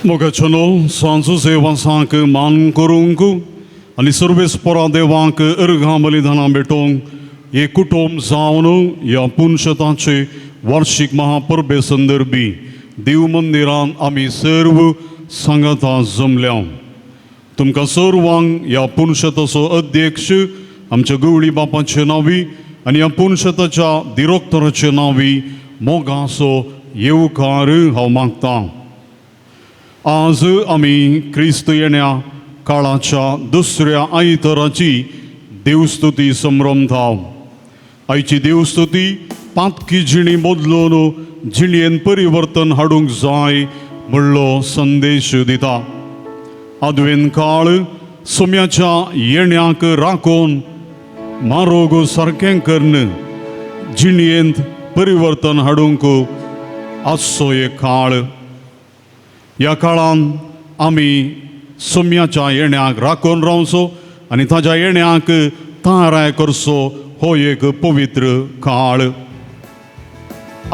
मोगाचनो सांसु सेवासांक मान करूंक आणि सर्वेस्परा देवांक अर्घा बलिदाना भेटोवंक हे कुटुंब जावन ह्या पुनशताचे वार्षिक महापर्वे संदर्भी देव मंदिरान आमी सर्व सांगाता जमल्या. तुमकां सर्वांक ह्या पुनशताचो अध्यक्ष आमच्या गवळी बापाचे नावी आनी ह्या पुनशताच्या दिरोक्तराचे नावी मोगाचो येवकार हांव मागतां. आज आमी क्रिस्त येण्या काळाच्या दुसऱ्या आयतराची देवस्तुती संभ्रमता. आयची देवस्तुती पातकी जिणी बदलून जिणयेन परिवर्तन हाडूंक जाय म्हणलो संदेश दिता. आदवेन काळ सोम्याच्या येण्याक राखोवन मारोग सारकें करून जिणयेंत परिवर्तन हाडूंक आजचो एक काळ. ह्या काळान आमी सोम्याच्या येण्याक राखून रावचो आनी ताच्या येण्याक तयाराय करचो हो एक पवित्र काळ.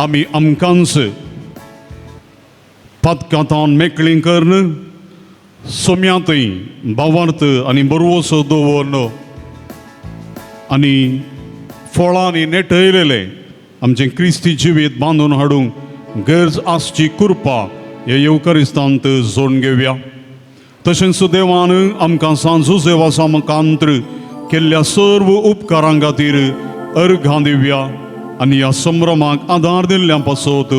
आमी आमकांच पातकांतान मेकळीं करून सोम्यांतय भावार्थ आनी बरवसो दवरन आनी फळांनी नेटयलेले आमचें क्रिस्ती जिवीत बांदून हाडूंक गरज आसची कृपा हे येवकारिस्तांत जोडून घेवया. तशेंच देवान आमकां सांजू सेवा सामकांत्र केल्ल्या सर्व उपकारां खातीर अर्घां दिवया आनी ह्या संभ्रमाक आदार दिल्ल्या पासत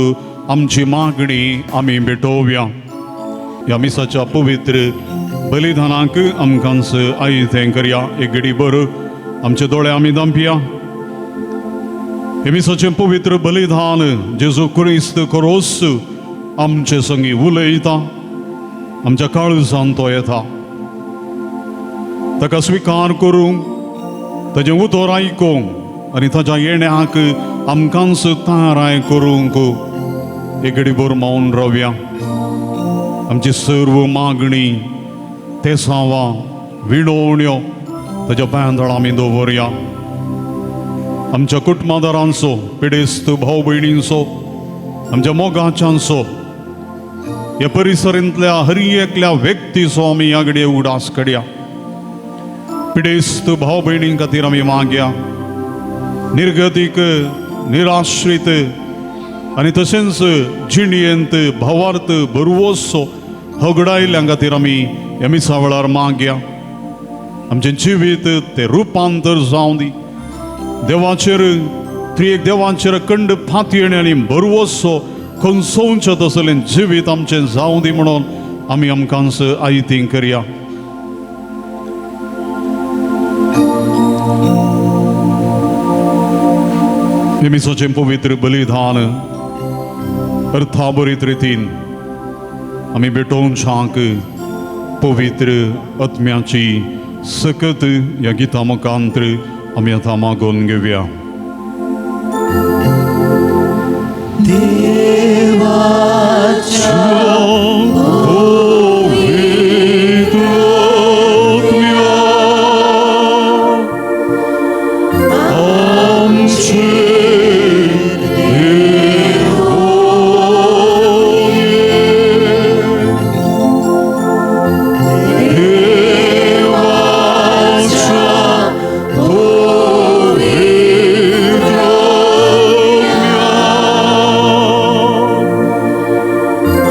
आमची मागणी आमी भेटोवया. ह्या मिसाच्या पवित्र बलिदानाक आमकांच आयतें करया. एक घडी भर आमचे दोळे आमी धांपया. हे मिसाचें पवित्र बलिदान जेजू क्रिस्त खरोच आमचे संगी उलयता, आमच्या काळजांत तो येता. ताका स्विकार करूंक, ताजें उतर आयकूंक आनी ताच्या येण्याक आमकांच तयाराय करूंक एक घडी भर मौन रावया. आमची सर्व मागणी तेसावां विणवण्यो ताच्या पांयतळां आमी दवरया. आमच्या कुटुंबादारांचो, पिडेस्त भाव भयणींचो, आमच्या मोगाच्यांचो, ह्या परिसरांतल्या हर एकल्या व्यक्तीचो आमी ह्या घडये उडास काडया. पिडेस्त भाव भयणीं खातीर आमी मागया. निर्गतीक, निराश्रीत आनी तशेंच जिणयेंत भावार्थ बरवसो हगडायल्ल्या खातीर आमी ह्या मिसा वेळार मागया. आमचें जिवीत तें रुपांतर जावं दी. देवाचेर, त्रिएक देवाचेर अखंड फाती आनी बरवसो खंचोवचें तसलें जिवीत आमचें जावं दी म्हणून आमी आमकांच आयतीं करया. हे मिसाचें पवित्र बलिदान अर्थाबरीत रितीन आमी भेटोवच्याक पवित्र आत्म्याची सकत ह्या गिता मुखांत्र आमी आतां मागोवन घेवया.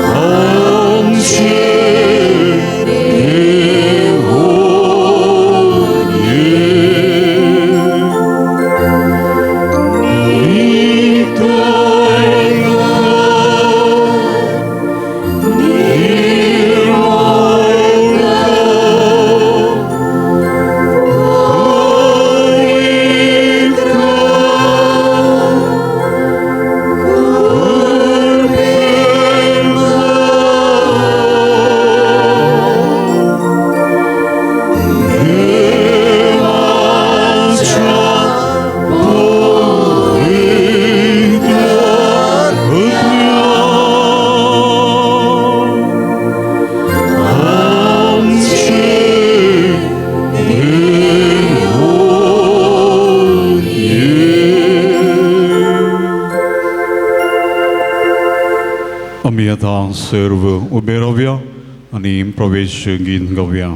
Oh सर्व उबे रावया आनी प्रवेश गीत गावया.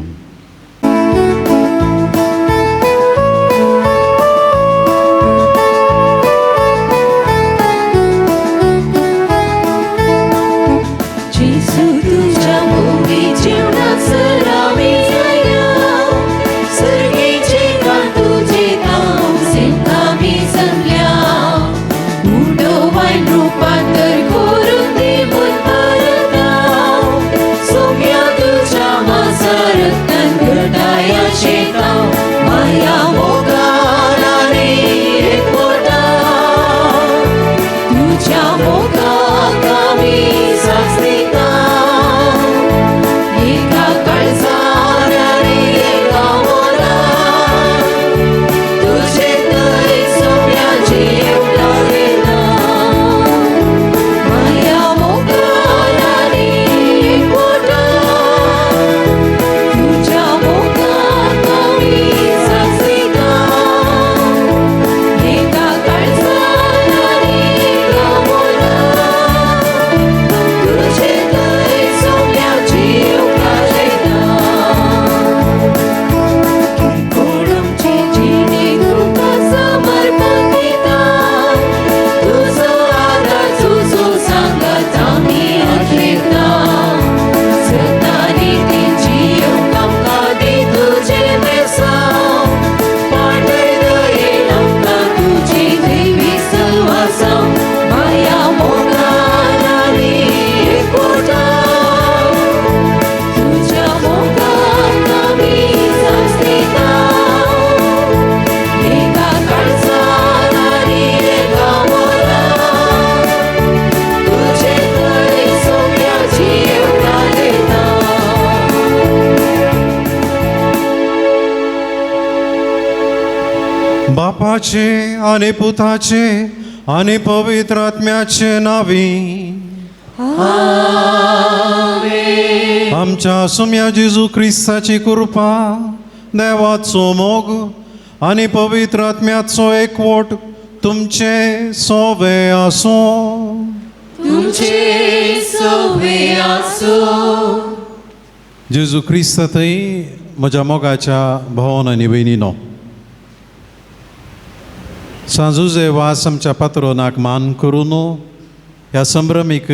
बापाचे आणि पुताचे आणि पवित्र आत्म्याचे नावी आमच्या सुम्या जेजू ख्रिस्ताची कृपा, देवाचो मोग आणि पवित्र आत्म्याचो एकवट तुमचे सोवे आसो. जेजू ख्रिस्त थंय म्हज्या मोगाच्या भावान आनी भयणीनो, सांजुजे वास आमच्या पात्रोनाक मान करून ह्या संभ्रमीक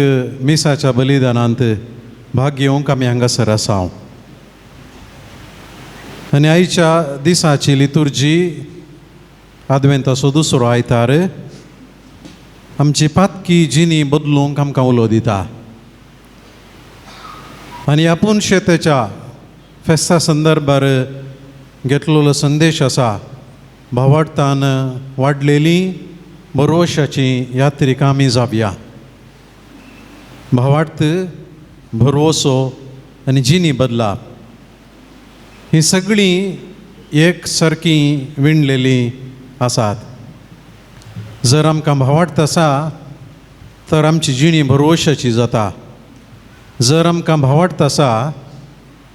मिसाच्या बलिदानांत भाग घेवंक आमी हांगासर आसा. आनी आयच्या दिसाची लितुर्जी आदवेंताचो दुसरो आयतार आमची पातकी जिणी बदलूंक आमकां उलो दिता. आनी आपूण शेताच्या फेस्ता संदर्भार घेतलेलो संदेश आसा, भावार्थान वाडलेली भरवशाची यात्रेक आमी जावया. भावार्थ, भरवसो आनी जिणी बदलाप ही सगळीं एक सारकी विणलेली आसात. जर आमकां भावार्थ आसा तर आमची जिणी भरवशाची जाता. जर आमकां भावार्थ आसा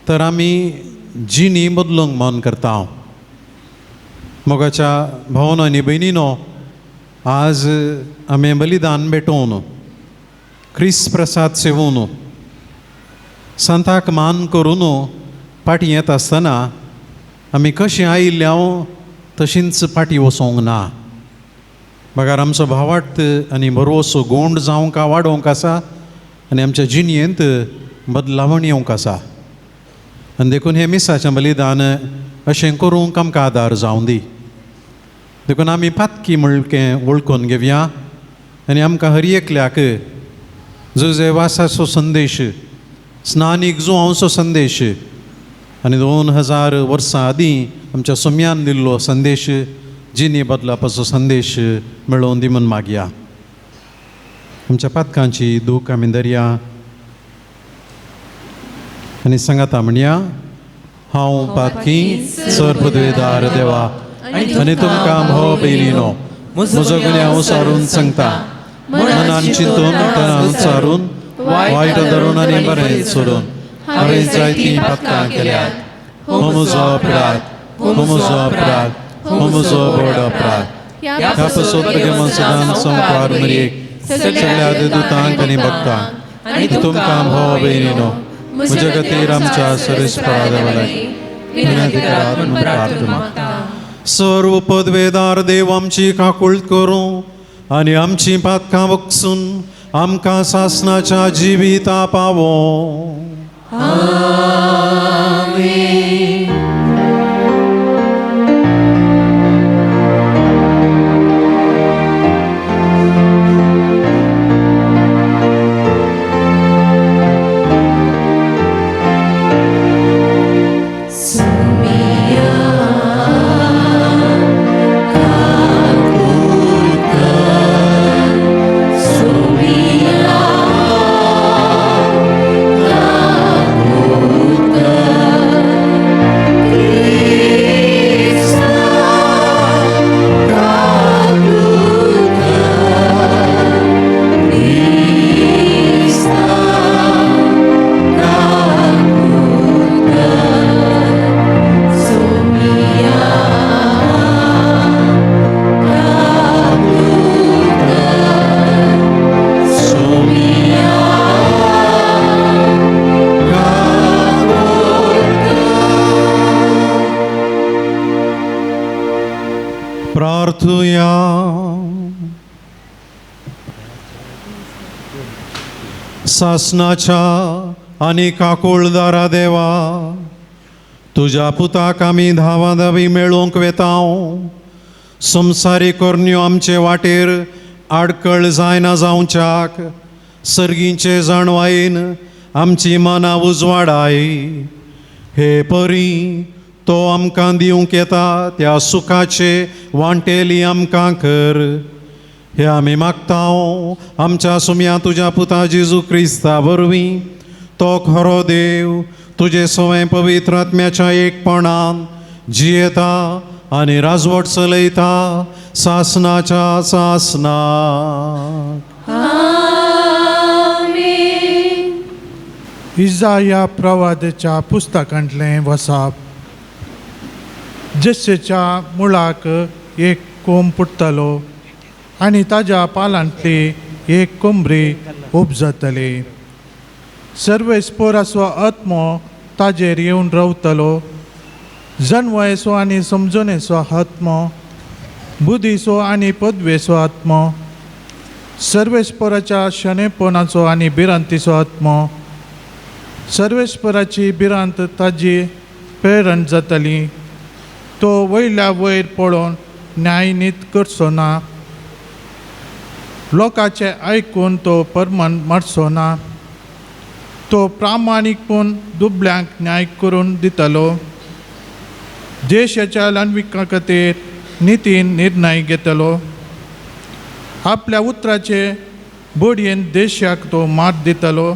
तर आमी जिणी बदलूंक मन करता. मोगाच्या भावांनो आनी भयणीनो, आज आमी बलिदान भेटोवन ख्रिस्त प्रसाद सेवून संताक मान करून पाटी येत आसतना आमी कशीं आयिल्ल्या तशींच पाटी वचोंक ना. म्हाका आमचो भावार्थ आनी बरोसो गोंड जावंक वाडोवंक आसा आनी आमच्या जिणयेंत बदलावण येवंक आसा. आनी देखून हें मिसाचें बलिदान अशें करूंक आमकां आदार जावं दी. देखून आमी पातकी म्हळकें वळखून घेवया आनी आमकां हर एकल्याक जुजे वासाचो संदेश, स्नानीक जुवांचो संदेश आनी 2000 वर्सां आदीं आमच्या सुम्यान दिल्लो संदेश, जिणी बदलापाचो संदेश मेळोवन दी म्हूण मागया. आमच्या पातकांची दूख आमी धरया आनी सांगाता म्हणया, हांव पातकी सर पदवेदार देवा आनी तुमकां भाव भयणीनो, म्हजो गुन्यांव उसारून सांगता. मनान चिंतून तनान उचारून वायट धरून आनी बरें सोडून हांवें जायतीं पातकां केल्यात. हो म्हजो अपराध, हो म्हजो अपराध, हो म्हजो व्हड अपराध. ह्या पसत सदांच संपार मरयेक सगळ्या दूतांक आनी भक्तांक आनी तुमकां भाव भयणीनो म्हज्या खातीर आमच्या सरीसपराधेवालागीं विनंती करात म्हूण प्रार्थना मागता. सर्व पदवेदार देव आमची काकूळट करूं आनी आमची पातकां वखसून आमकां सासणाच्या जिविता पावो. प्रार्थुया. सासणाच्या आनी काकूळदारा देवा, तुज्या पुताक आमी धावाधावी मेळोवंक वेतांव. संवसारीक करण्यो आमचे वाटेर आडकळ जायना जावच्याक सर्गींचे जाणवायेन आमची मनां उजवाडाय. हे परी तो आमकां दिवंक येता त्या सुखाचे वांटेली आमकां कर. हे आमी मागतांव आमच्या सुम्या तुज्या पुता जेजू क्रिस्ता वरवीं. तो खरो देव तुजे सवय पवित्र आत्म्याच्या एकपणान जियेता आनी राजवट चलयता सासणाच्या सासना. इजाया प्रवादाच्या पुस्तकांतलें वसप. जस्सेच्या मुळाक एक कोंब पुट्टलो आनी ताज्या पालांतली एक कोंबरी उपजतली. सर्वेस्पोराचो आत्मो ताजेर येवन रावतलो. जणवयेचो आनी समजणेचो आत्मो, बुद्धीचो आनी पदवेचो आत्मो, सर्वेस्पोराच्या शणेपणाचो आनी भिरांतीचो आत्मो. सर्वेस्पराची भिरांत ताजी प्रेरण जातली. तो वयल्या वयर पळोवन न्याय नीत करचो ना. लोकांचे आयकून तो परमन मारचो ना. तो प्रामाणीकपण दुबळ्यांक न्याय करून दितलो. देशाच्या लांडविका खातीर नितीन निर्णय घेतलो. आपल्या उतराचे बडयेन देशाक तो मात दितलो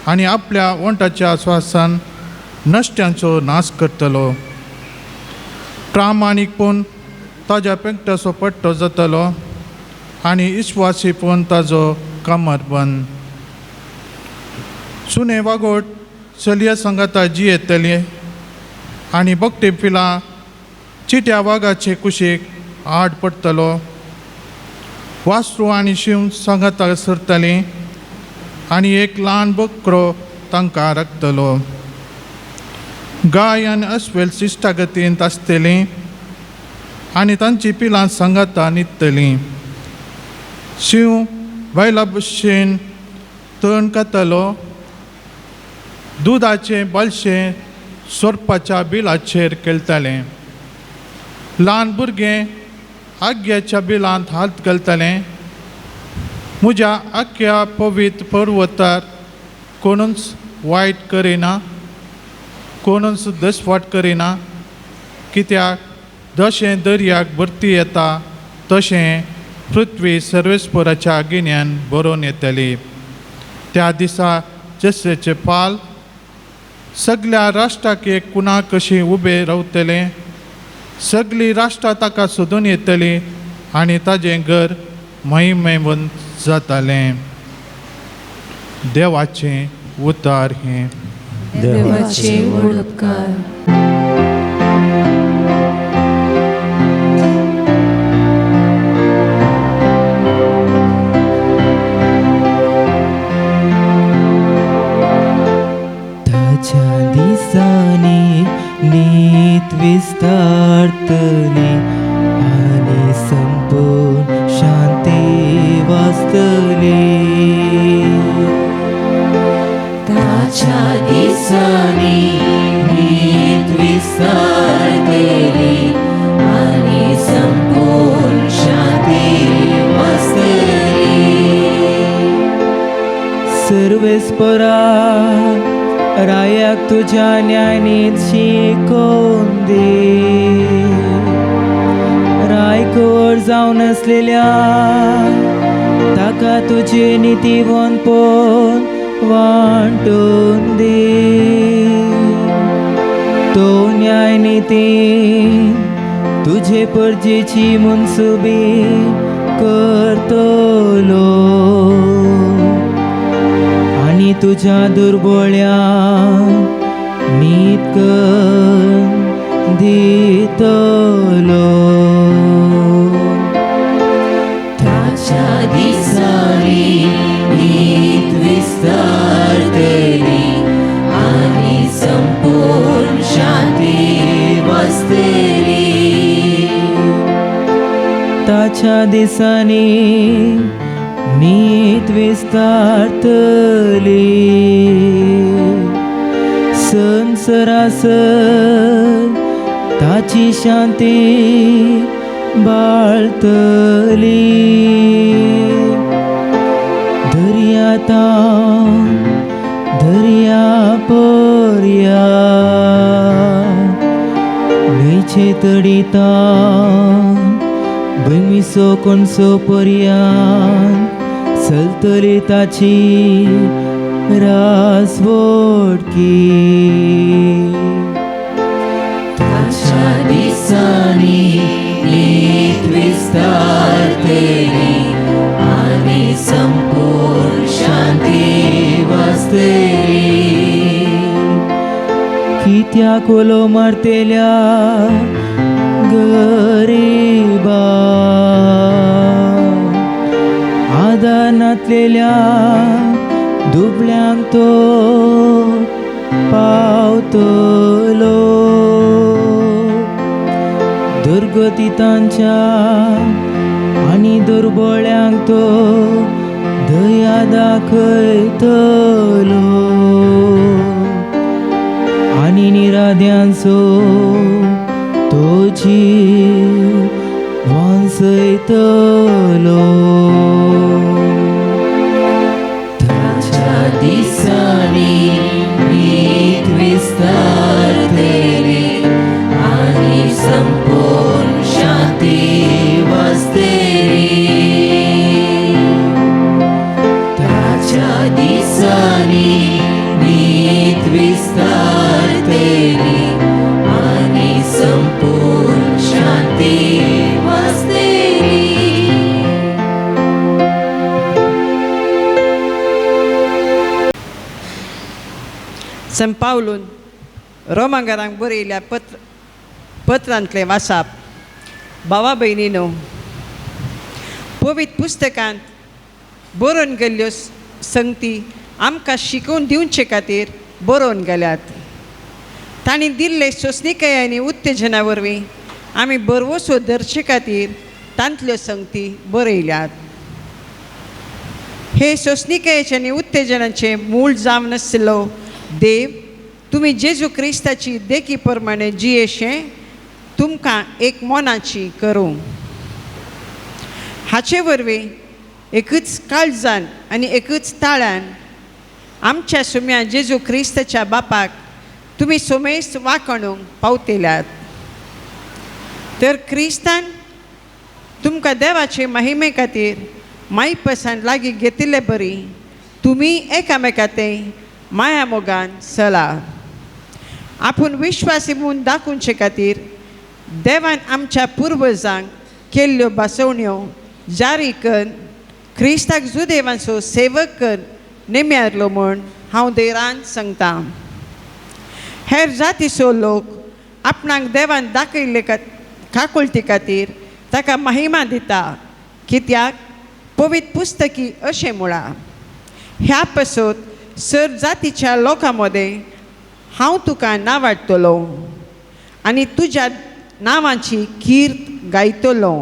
आनी आपल्या वंटाच्या स्वासान नश्ट्यांचो नाश करतलो. प्रामाणीकपण ताज्या पेंगटाचो पट्टो जातलो आनी इस्वासीपण ताजो कमरबंद. सुने वागोट चलये सांगाता जियेतले आनी भक्ती पिला चिट्या वागाचे कुशीक आड पडटलो. वासरू आनी शिव सांगाता सरतली आनी एक ल्हान बकरो तांकां राखतलो. गाय आनी अस्वेल शिश्टागतींत आसतलीं आनी तांची पिलां सांगाता न्हिदतलीं. शिव बायला भशेन तण खातलो. दुदाचे बालशें सोरपाच्या बिलाचेर खेळटालें. ल्हान भुरगें आग्याच्या बिलांत हात घालतालें. म्हज्या आख्या पवित्र पर्वतार कोणूच वायट करिना, कोणूच दसवाट करिना. कित्याक जशें दर्याक भरती येता तशें पृथ्वी सर्वेस्पराच्या गिन्यान भरून येतली. त्या दिसा जस्सेचे पाल सगळ्या राष्ट्राक एक कुणा कशी उबे रावतले. सगळीं राष्ट्रां ताका सोदून येतलीं आनी ताजें घर महिमेवंत जातालें. देवाचें उतार हें. देवाचे व्हड उपकार. ताच्या दिसांनी नीत विस्तारतली आनी संपूर्ण शांती वाचतली ताच्या दिसांनी नीत विस्तारतली आनी संपूर्ण शांती वाचतली सर्वेस्परा रायाक तुझ्या न्यायानीत शिकोवन दे रायकोर जावन असलेल्या ताका तुझे नितीवंतपण वांटून दे तो न्यायनितीन तुझे परजेची मनसुबी करतलो आनी तुझ्या दुर्बळ्यांक नीत करून दितलो ताच्या दिसांनी नीत विस्तारतली आनी संपूर्ण शांती वाचतली ताच्या दिसांनी नीत विस्तारतली संसरासर ताची शांती बाळतली दर्याता दर्या पर्या न्हंयचे तडिता भुमिसो कोणसो पर्यान चलतली ताची रासवडकी ताच्या दिसांनी नीत विस्तारतली आनी संपूर्ण शांती वाचतली कित्याक उलो मारतेल्या गरीबा आदार नातलेल्या दुबळ्यांक तो पावतलो दुर्गतीतांच्या आनी दुर्बळ्यांक तो दया दाखयतलो आनी निराद्यांचो तो जीव वांचयतलो ताच्या दिसांनी नीत विस्तारतली आनी संपूर्ण शांती वाचतली ताच्या दिसांनी नीत विस्तारतली आनी संपूर्ण शांती वाचतली सं पावलून रोमांकारांक बरयल्या पत्रांतलें वाचप भावा भयणीनो पवित्र पुस्तकांत बरोवन गेल्ल्यो संगती आमकां शिकोवन दिवचे खातीर बरोवन गेल्यात तांणी दिल्ले सोंसणिकाय आनी उत्तेजना वरवीं आमी बरवसो धरचे खातीर तांतल्यो संगती बरयल्यात हे सोंसणिकायेचे आनी उत्तेजनाचे मूळ जावन आसलो देव तुमी जेजू क्रिस्ताची देखी प्रमाणे जियेशें तुमकां एक मोनाची करूं हाचे वरवीं एकच काळजान आनी एकच ताळ्यान आमच्या सुम्या जेजू क्रिस्ताच्या बापाक तुमी सोमेस वाखणूंक पावतेल्यात तर क्रिस्तान तुमकां देवाचे महिमे खातीर माईपसान लागीं घेतिल्ले बरी तुमी एकामेकांतय माया मोगान चला आपूण विश्वासी म्हूण दाखोवचे खातीर देवान आमच्या पुर्वजांक केल्ल्यो बासवण्यो जारी करून क्रिस्ताक जुदेवांचो सेवक कर नेम्यारलो म्हूण हांव देरान सांगतां हेर जातीचो लोक आपणाक देवान दाखयल्ले काकुळटी खातीर ताका महिमा दिता कित्याक पवित्र पुस्तकी अशें म्हळां ह्या पासत सर जातीच्या लोकां मदें हांव तुका नावाडटलो आनी तुज्या नांवाची कीर्त गायतलो.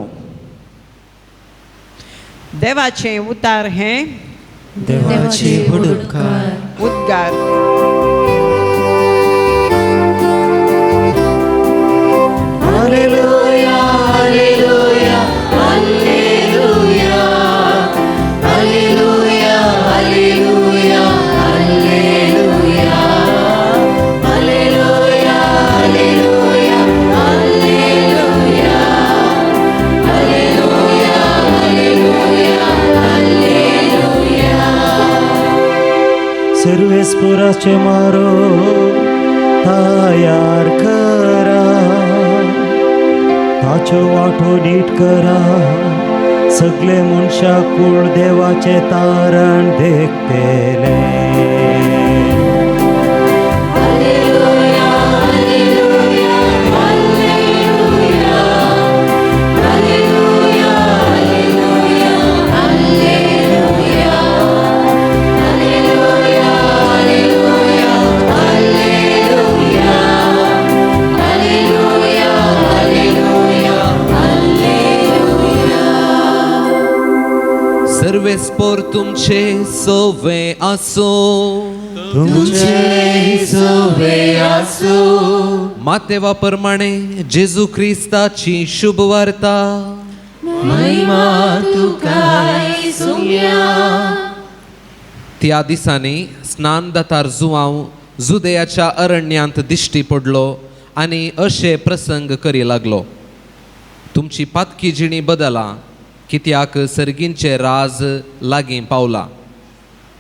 देवाचें उतार हें देवाची उडकार उद्गार. Hallelujah hallelujah hallelujah hallelujah hallelujah hallelujah hallelujah hallelujah hallelujah hallelujah hallelujah. सर्वेस्पुराचे मारो तयार करा, ताचो वाटो नीट करा, सगळे मनशां कुळ देवाचे तारण देखतेले. सर्वेस्पोर तुमचे सोवे आसो, तुमचे सोवे आसो. मातेवा प्रमाणे जेजू क्रिस्ताची शुभ वार्ता. महिमा तुका येसुया. त्या दिसांनी स्नानदातार जुवांव जुदेयाच्या अरण्यांत दिश्टी पडलो आनी अशे प्रसंग करी लागलो. तुमची पातकी जिणी बदला, कित्याक सर्गींचे राज लागीं पावला.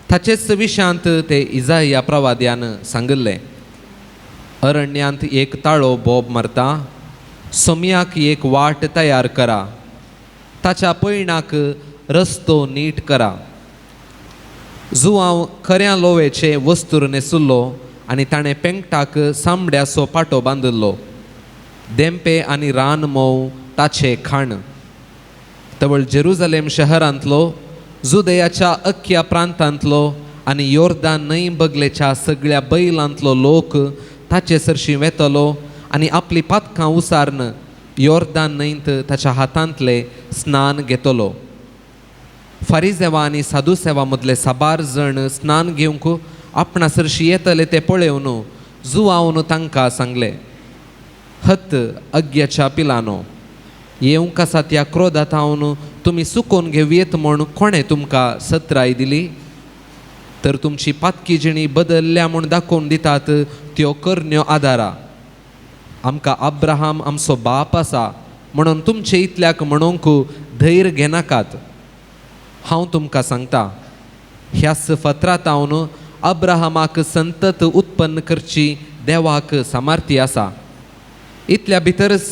ताचेच विशांत ते इजाया प्रवाद्यान सांगले. अरण्यांत एक ताळो बोब मारता, सोम्याक एक वाट तयार करा, ताच्या पैणाक रस्तो नीट करा. जुवांव खऱ्या लोवेचे वस्तूर न्हेसुल्लो आनी ताणें पेंगटाक सामड्याचो पाटो बांदिल्लो. देंपे आनी रान मोव ताचे खाण. तवळ जेरुजलेम शहरांतलो, जुदेयाच्या अख्ख्या प्रांतांतलो आनी योर्दान न्हंय बगलेच्या सगळ्या बैलांतलो लोक ताचे सरशी वेतलो आनी आपली पातकां उसारन योर्दान न्हंयत ताच्या हातांतले स्नान घेतलो. फारिजेवा आनी साधुसेवा मदले साबार जण स्नान घेवंक आपणा सरशी येतले ते पळयोवन जुवावन तांकां सांगले, हत अग्ग्याच्या पिलानो, येवंक आसा त्या क्रोधात हांवन तुमी सुकोवन घेवयेत म्हूण कोणें तुमकां सत्राय दिली? तर तुमची पातकी जिणी बदलल्या म्हूण दाखोवन दितात त्यो करण्यो आदारा. आमकां अब्राहाम आमचो बाप आसा म्हणून तुमचे इतल्याक म्हणूंक धैर्य घेनाकात. हांव तुमकां सांगता, ह्याच फत्रात हांवन अब्राहमाक संतत उत्पन्न करची देवाक सामर्थ्य आसा. इतल्या भितरच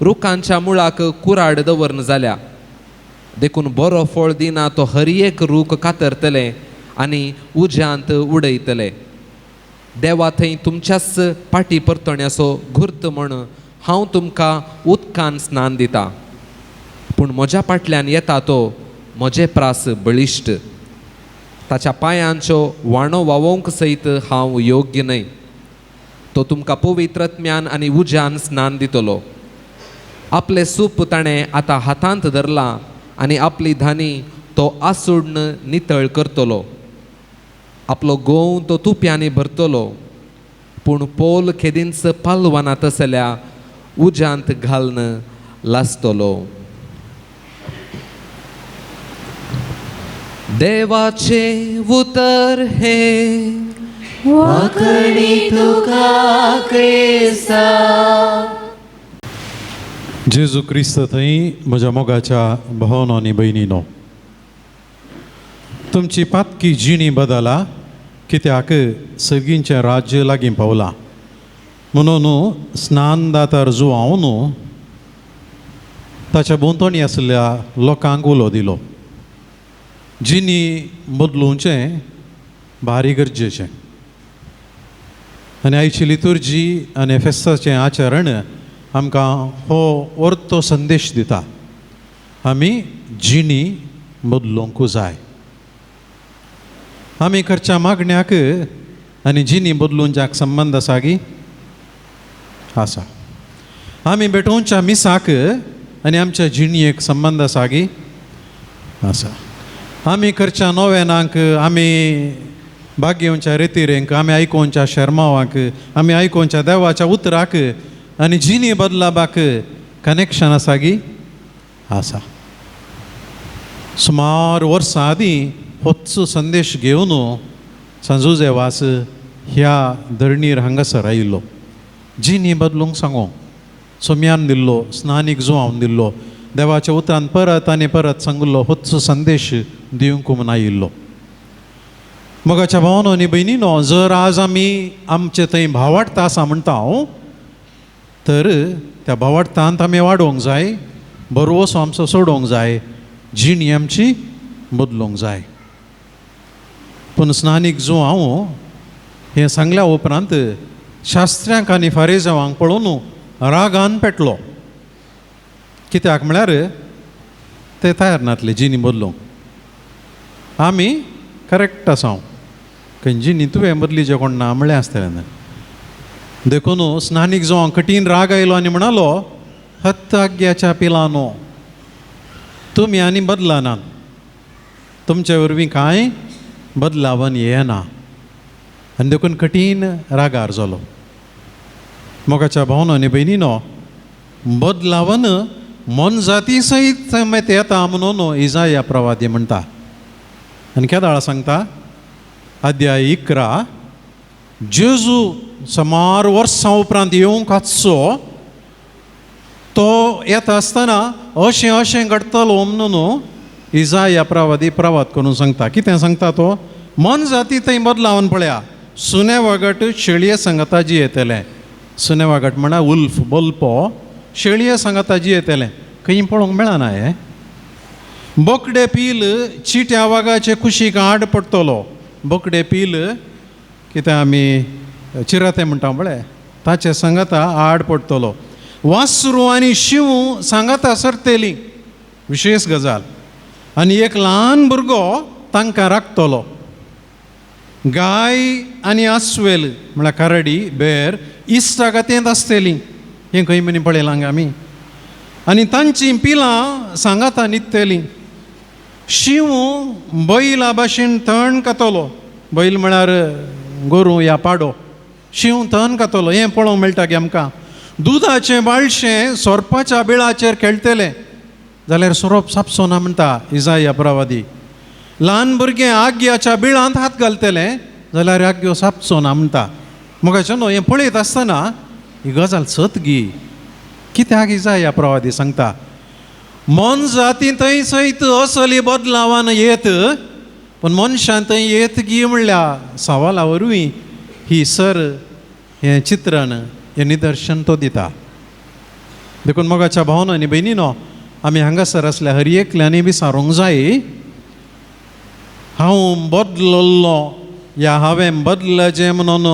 रुखांच्या मुळाक कुराड दवरन जाल्या. देखून बरो फळ दिना तो हर एक रूख कातरतले आनी उज्यांत उडयतले. देवा थंय तुमच्याच पाटी परतण्याचो घुर्त म्हण हांव तुमकां उदकान स्नान दिता. पूण म्हज्या फाटल्यान येता तो म्हजे प्रास बळिश्ट. ताच्या पांयांचो वाणो वावोवंक सयत हांव योग्य न्हय. तो तुमकां पवित्रत्म्यान आनी उज्यान स्नान दितलो. आपले सूप ताणें आतां हातांत धरलां आनी आपली धानी तो आसूडन नितळ करतलो. आपलो गोव तो तुप्यांनी भरतलो. पूण पोल खेदींच पालवानात आसल्या उज्यांत घालन लासतलो. देवाचे उतर हे वाकडी तुका क्रिस्ता. जेजू क्रिस्त थंय म्हज्या मोगाच्या भावांनो आनी भयणीनो, तुमची पातकी जिणी बदला, कित्याक सर्गींचें राज्य लागीं पावलां. म्हणून स्नानदातार जुवांवन ताच्या भोंवतणी आसलेल्या लोकांक उलो दिलो. जिणी बदलुचें भारी गरजेचें. आनी आयची लितुर्जी आनी फेस्ताचें आचरण आमकां हो वर्तो संदेश दिता. आमी जिणी बदलूंक जाय. आमी खर्च्या मागण्याक आनी जिनी बदलूंच्याक संबंद आसा गी आसा. आमी भेटोवच्या मिसाक आनी आमच्या जिणयेक संबंद आसा गी आसा. आमी करच्या नोवेनांक, आमी भाग्येवच्या रेतीरेंक, आमी आयकोवच्या शर्मावांक, आमी आयकोवच्या देवाच्या उतराक आनी जिणी बदलाबाक कनेक्शन आसा गी आसा. सुमार वर्सां आदीं होच संदेश घेवन सांजुजे वास ह्या धरणीर हांगासर आयिल्लो. जिणी बदलूंक सांगो सोम्यान दिल्लो, स्नानीक जुवान दिल्लो, देवाच्या उतरान परत आनी परत सांगलो, होच संदेश दिवंक म्हूण आयिल्लो. मोगाच्या भावानो आनी भयणीनो, जर आज आमी आमचे थंय भावार्थ आसा म्हणटा हांव, तर त्या भावार्थांत आमी वाडोवंक जाय, बरवसो आमचो सोडोवंक जाय, जिणी आमची बदलूंक जाय. पूण स्नानीक जो हांव हें सांगल्या उपरांत शास्त्र्यांक आनी फारिजावांक पळोवन रागान पेटलो. कित्याक म्हळ्यार ते तयार नासले जिणी बदलूंक. आमी करेक्ट आसा, खंय जिणी तुवें बदलीचें कोण ना म्हणलें आसतलें. देखून स्नानीक जो कठीण राग आयलो आनी म्हणालो, हत्त आग्याच्या पिलानो, तुमी आनी बदलानात, तुमचे वरवीं कांय बदलावन येना. आनी देखून कठीण रागार जालो. मोगाच्या भावानो आनी भयणीनो, बदलावन मन जाती सयत ते येता म्हणून इजाया प्रवादी म्हणटा. आनी केदाळ सांगता, अध्याय 11, जेजू सुमार वर्सां उपरांत येवंक आसचो, तो येता आसतना अशें अशें घडटलो म्हणून इजाया प्रवादी प्रवाद करून सांगता. कितें सांगता तो? मन जाती थंय बदलावन पळया, सुने वागट शेळये संगताजी येतले. सुने वागट म्हणल्यार उल्फ, बोलपो, शेळये संगताजी येतले. खंय पळोवंक मेळना हे. बोकडे पील चिट्या वागाचे कुशीक आड पडटलो. बोकडे पील कितें आमी चिराते म्हणटा पळय, ताचे सांगाता आड पडटलो. वासरू आनी शिव सांगाता सरतेली, विशेश गजाल. आनी एक ल्हान भुरगो तांकां राखतलो. गाय आनी आस्वेल म्हळ्यार करडी, बेर इश्टागतेंत आसतली. हें खंय म्हणी पळयलां हांगा आमी. आनी तांची पिलां सांगाता न्हिदतलीं. शिव बैला भाशेन तण कातलो. बैल म्हळ्यार गोरू या पाडो. शिव तण कातलो. हें पळोवंक मेळटा गे आमकां. दुदाचें बाळशें सोरपाच्या बिळाचेर खेळटलें जाल्यार सोरोप सापसो ना म्हणटा इजाया प्रवादी. ल्हान भुरगें आग्याच्या बिळांत हात घालतले जाल्यार आग्यो सापचो ना म्हणटा. मोगाचें न्हू, हें पळयत आसतना ही गजाल सत गी. कित्याक इजाया प्रवादी सांगता, मन जाती थंय सयत असली बदलावान येत, पूण मनशां थंय येत गी म्हणल्या सवाला वरवीं ही सर हें चित्रण, हें निदर्शन तो दिता. देखून मोगाच्या भावानो आनी भयणीनो, आमी हांगासर आसल्या हर एकल्यांनी विचारूंक जाय, हांव बदलल्लो या हांवें बदलचें म्हणून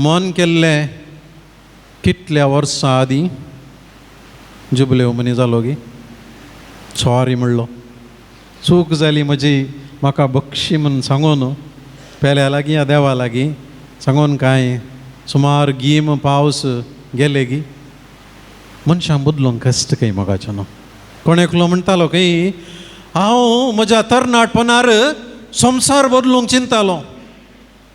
मन केल्लें कितल्या वर्सां आदीं जुबल्यो मनी जालो गी. सॉरी म्हणलो, चूक जाली म्हजी, म्हाका बक्षी म्हणून सांगून पेल्या लागीं या देवा लागीं सांगून कांय सुमार गीम पावस गेले गी. मनशां बदलूंक कश्ट खंय मोगाचें न्हू. कोण एकलो म्हणटालो खंय, हांव म्हज्या तरणाटपणार संवसार बदलूंक चिंतालो,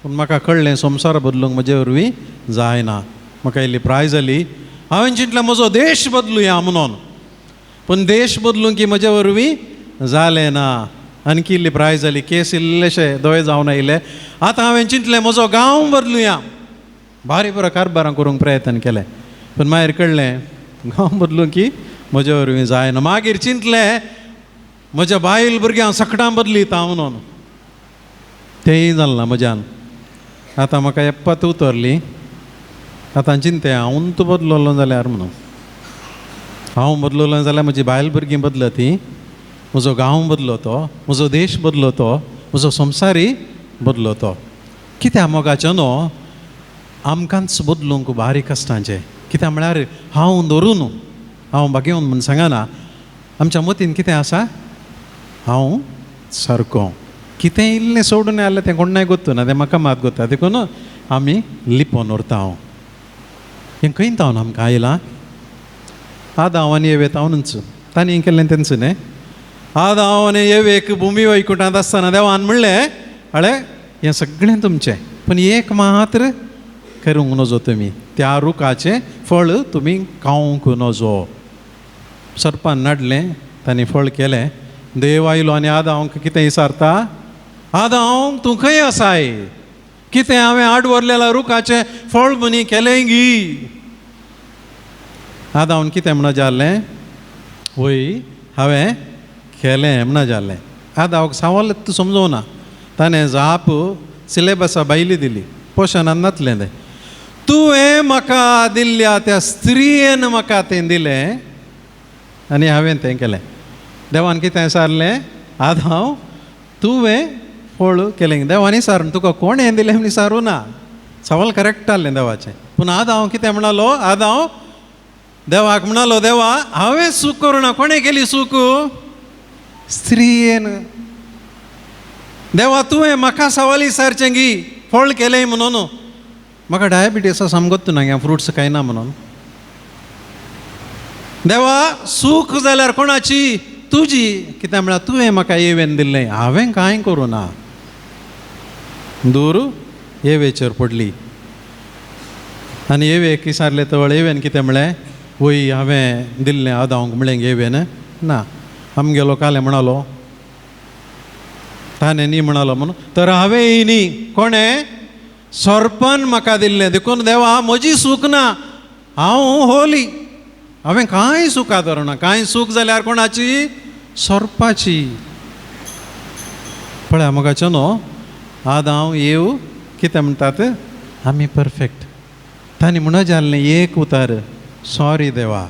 पूण म्हाका कळ्ळें संवसार बदलूंक म्हजे वरवीं जायना. म्हाका इल्ली प्राय जाली. हांवें चिंतलें म्हजो देश बदलुया म्हणून, पूण देश बदलूंक की म्हजे वरवीं जालें ना. आनकी इल्ली प्राय जाली. केस इल्लेशे दोळे जावन आयले. आतां हांवें चिंतलें म्हजो गांव बदलुया. भारी बरो कारबारां करूंक प्रयत्न केले, पूण मागीर कळ्ळें गांव बदलूंक की म्हजे वरवीं जायना. मागीर चिंतलें म्हज्या बायल भुरग्यांक सकाटां बदलिता म्हणून, तेंय जालें ना म्हज्यान. आतां म्हाका एप्पत उतरली. आतां चिंतें हांव तूं बदललो जाल्यार म्हणून. हांव बदललो जाल्यार म्हजी बायल भुरगीं बदलती, म्हजो गांव बदलो तो, म्हजो देश बदलो तो, म्हजो संवसारय बदलो तो. कित्याक मोगाचें न्हू, आमकांच बदलूंक भारी कश्टांचें. कित्याक म्हळ्यार हांव धरून हांव बागेवन म्हूण सांगना. आमच्या मतीन कितें आसा, हांव सारको. कितें इल्लें सोडून आयलें तें कोणाय गोत्तू ना, तें म्हाका मात गोत्ता. देखून आमी लिपोन उरता हांव हें खंयता हांव आमकां आयलां आद हांव आनी येवेत हांव नुच तांणी हें केल्लें तेंच न्ही आद हांव आनी येवेक भुमी वैकुंठांत आसतना देवान म्हणलें हळे हें सगळें तुमचें पूण एक मात्र करूंक नजो तुमी त्या रुखाचें फळ तुमी खावंक नजो सर्पान नडलें तांणी फळ केलें देव आयलो आनी आद हांव कितें विचारता आद हांव तूं खंय आसाय कितें हांवें आड व्हरलेल्या रुखाचें फळ म्हणी केलें गी आद हांव कितें म्हणो जाल्लें वय हांवें केलें म्हणो जाल्लें आद हांव सवाल तूं समजोवना ताणें जाप सिलेबसा भायली दिली पोशनान नातलें तें तुवें म्हाका दिल्ल्या त्या स्त्रियेन म्हाका तें दिलें आनी हांवें तें केलें देवान कितें विचारलें आद हांव तुवें फळ केलें देवान विचारून तुका कोण हें दिलें म्हण विचारूं ना सवाल करेक्ट आहलें देवाचें पूण आद हांव कितें म्हणलो आद हांव देवाक म्हणलो देवा हांवें सूख करूं ना कोणें केली सूख स्त्रियेन देवा तुवें म्हाका सवाल विचारचें गी फळ केलें म्हणून म्हाका डायबिटीस सामकोच ना ह्या फ्रुट्स खायना म्हणून देवा सूख जाल्यार कोणाची तुजी कितें म्हळ्यार तुवें म्हाका येवेन दिल्लें हांवें कांय करूं ना दूर येवेचेर पडली आनी येवेक विचारलें तवळ येवेन कितें म्हळें वय हांवें दिल्लें आद हांव म्हळें येवेन ना आमगेलो काले म्हणलो ताणें न्ही म्हणलो म्हणून तर हांवें न्ही कोणें सर्पान म्हाका दिल्लें देखून देवा म्हजी सूख ना हांव होली हांवें कांय सुखां धरना कांय सूख जाल्यार कोणाची सर्पाची पळय मोगाचो न्हू आद हांव येव कितें म्हणटात आमी परफेक्ट तांणी म्हणो जाल्लें एक उतार सॉरी देवा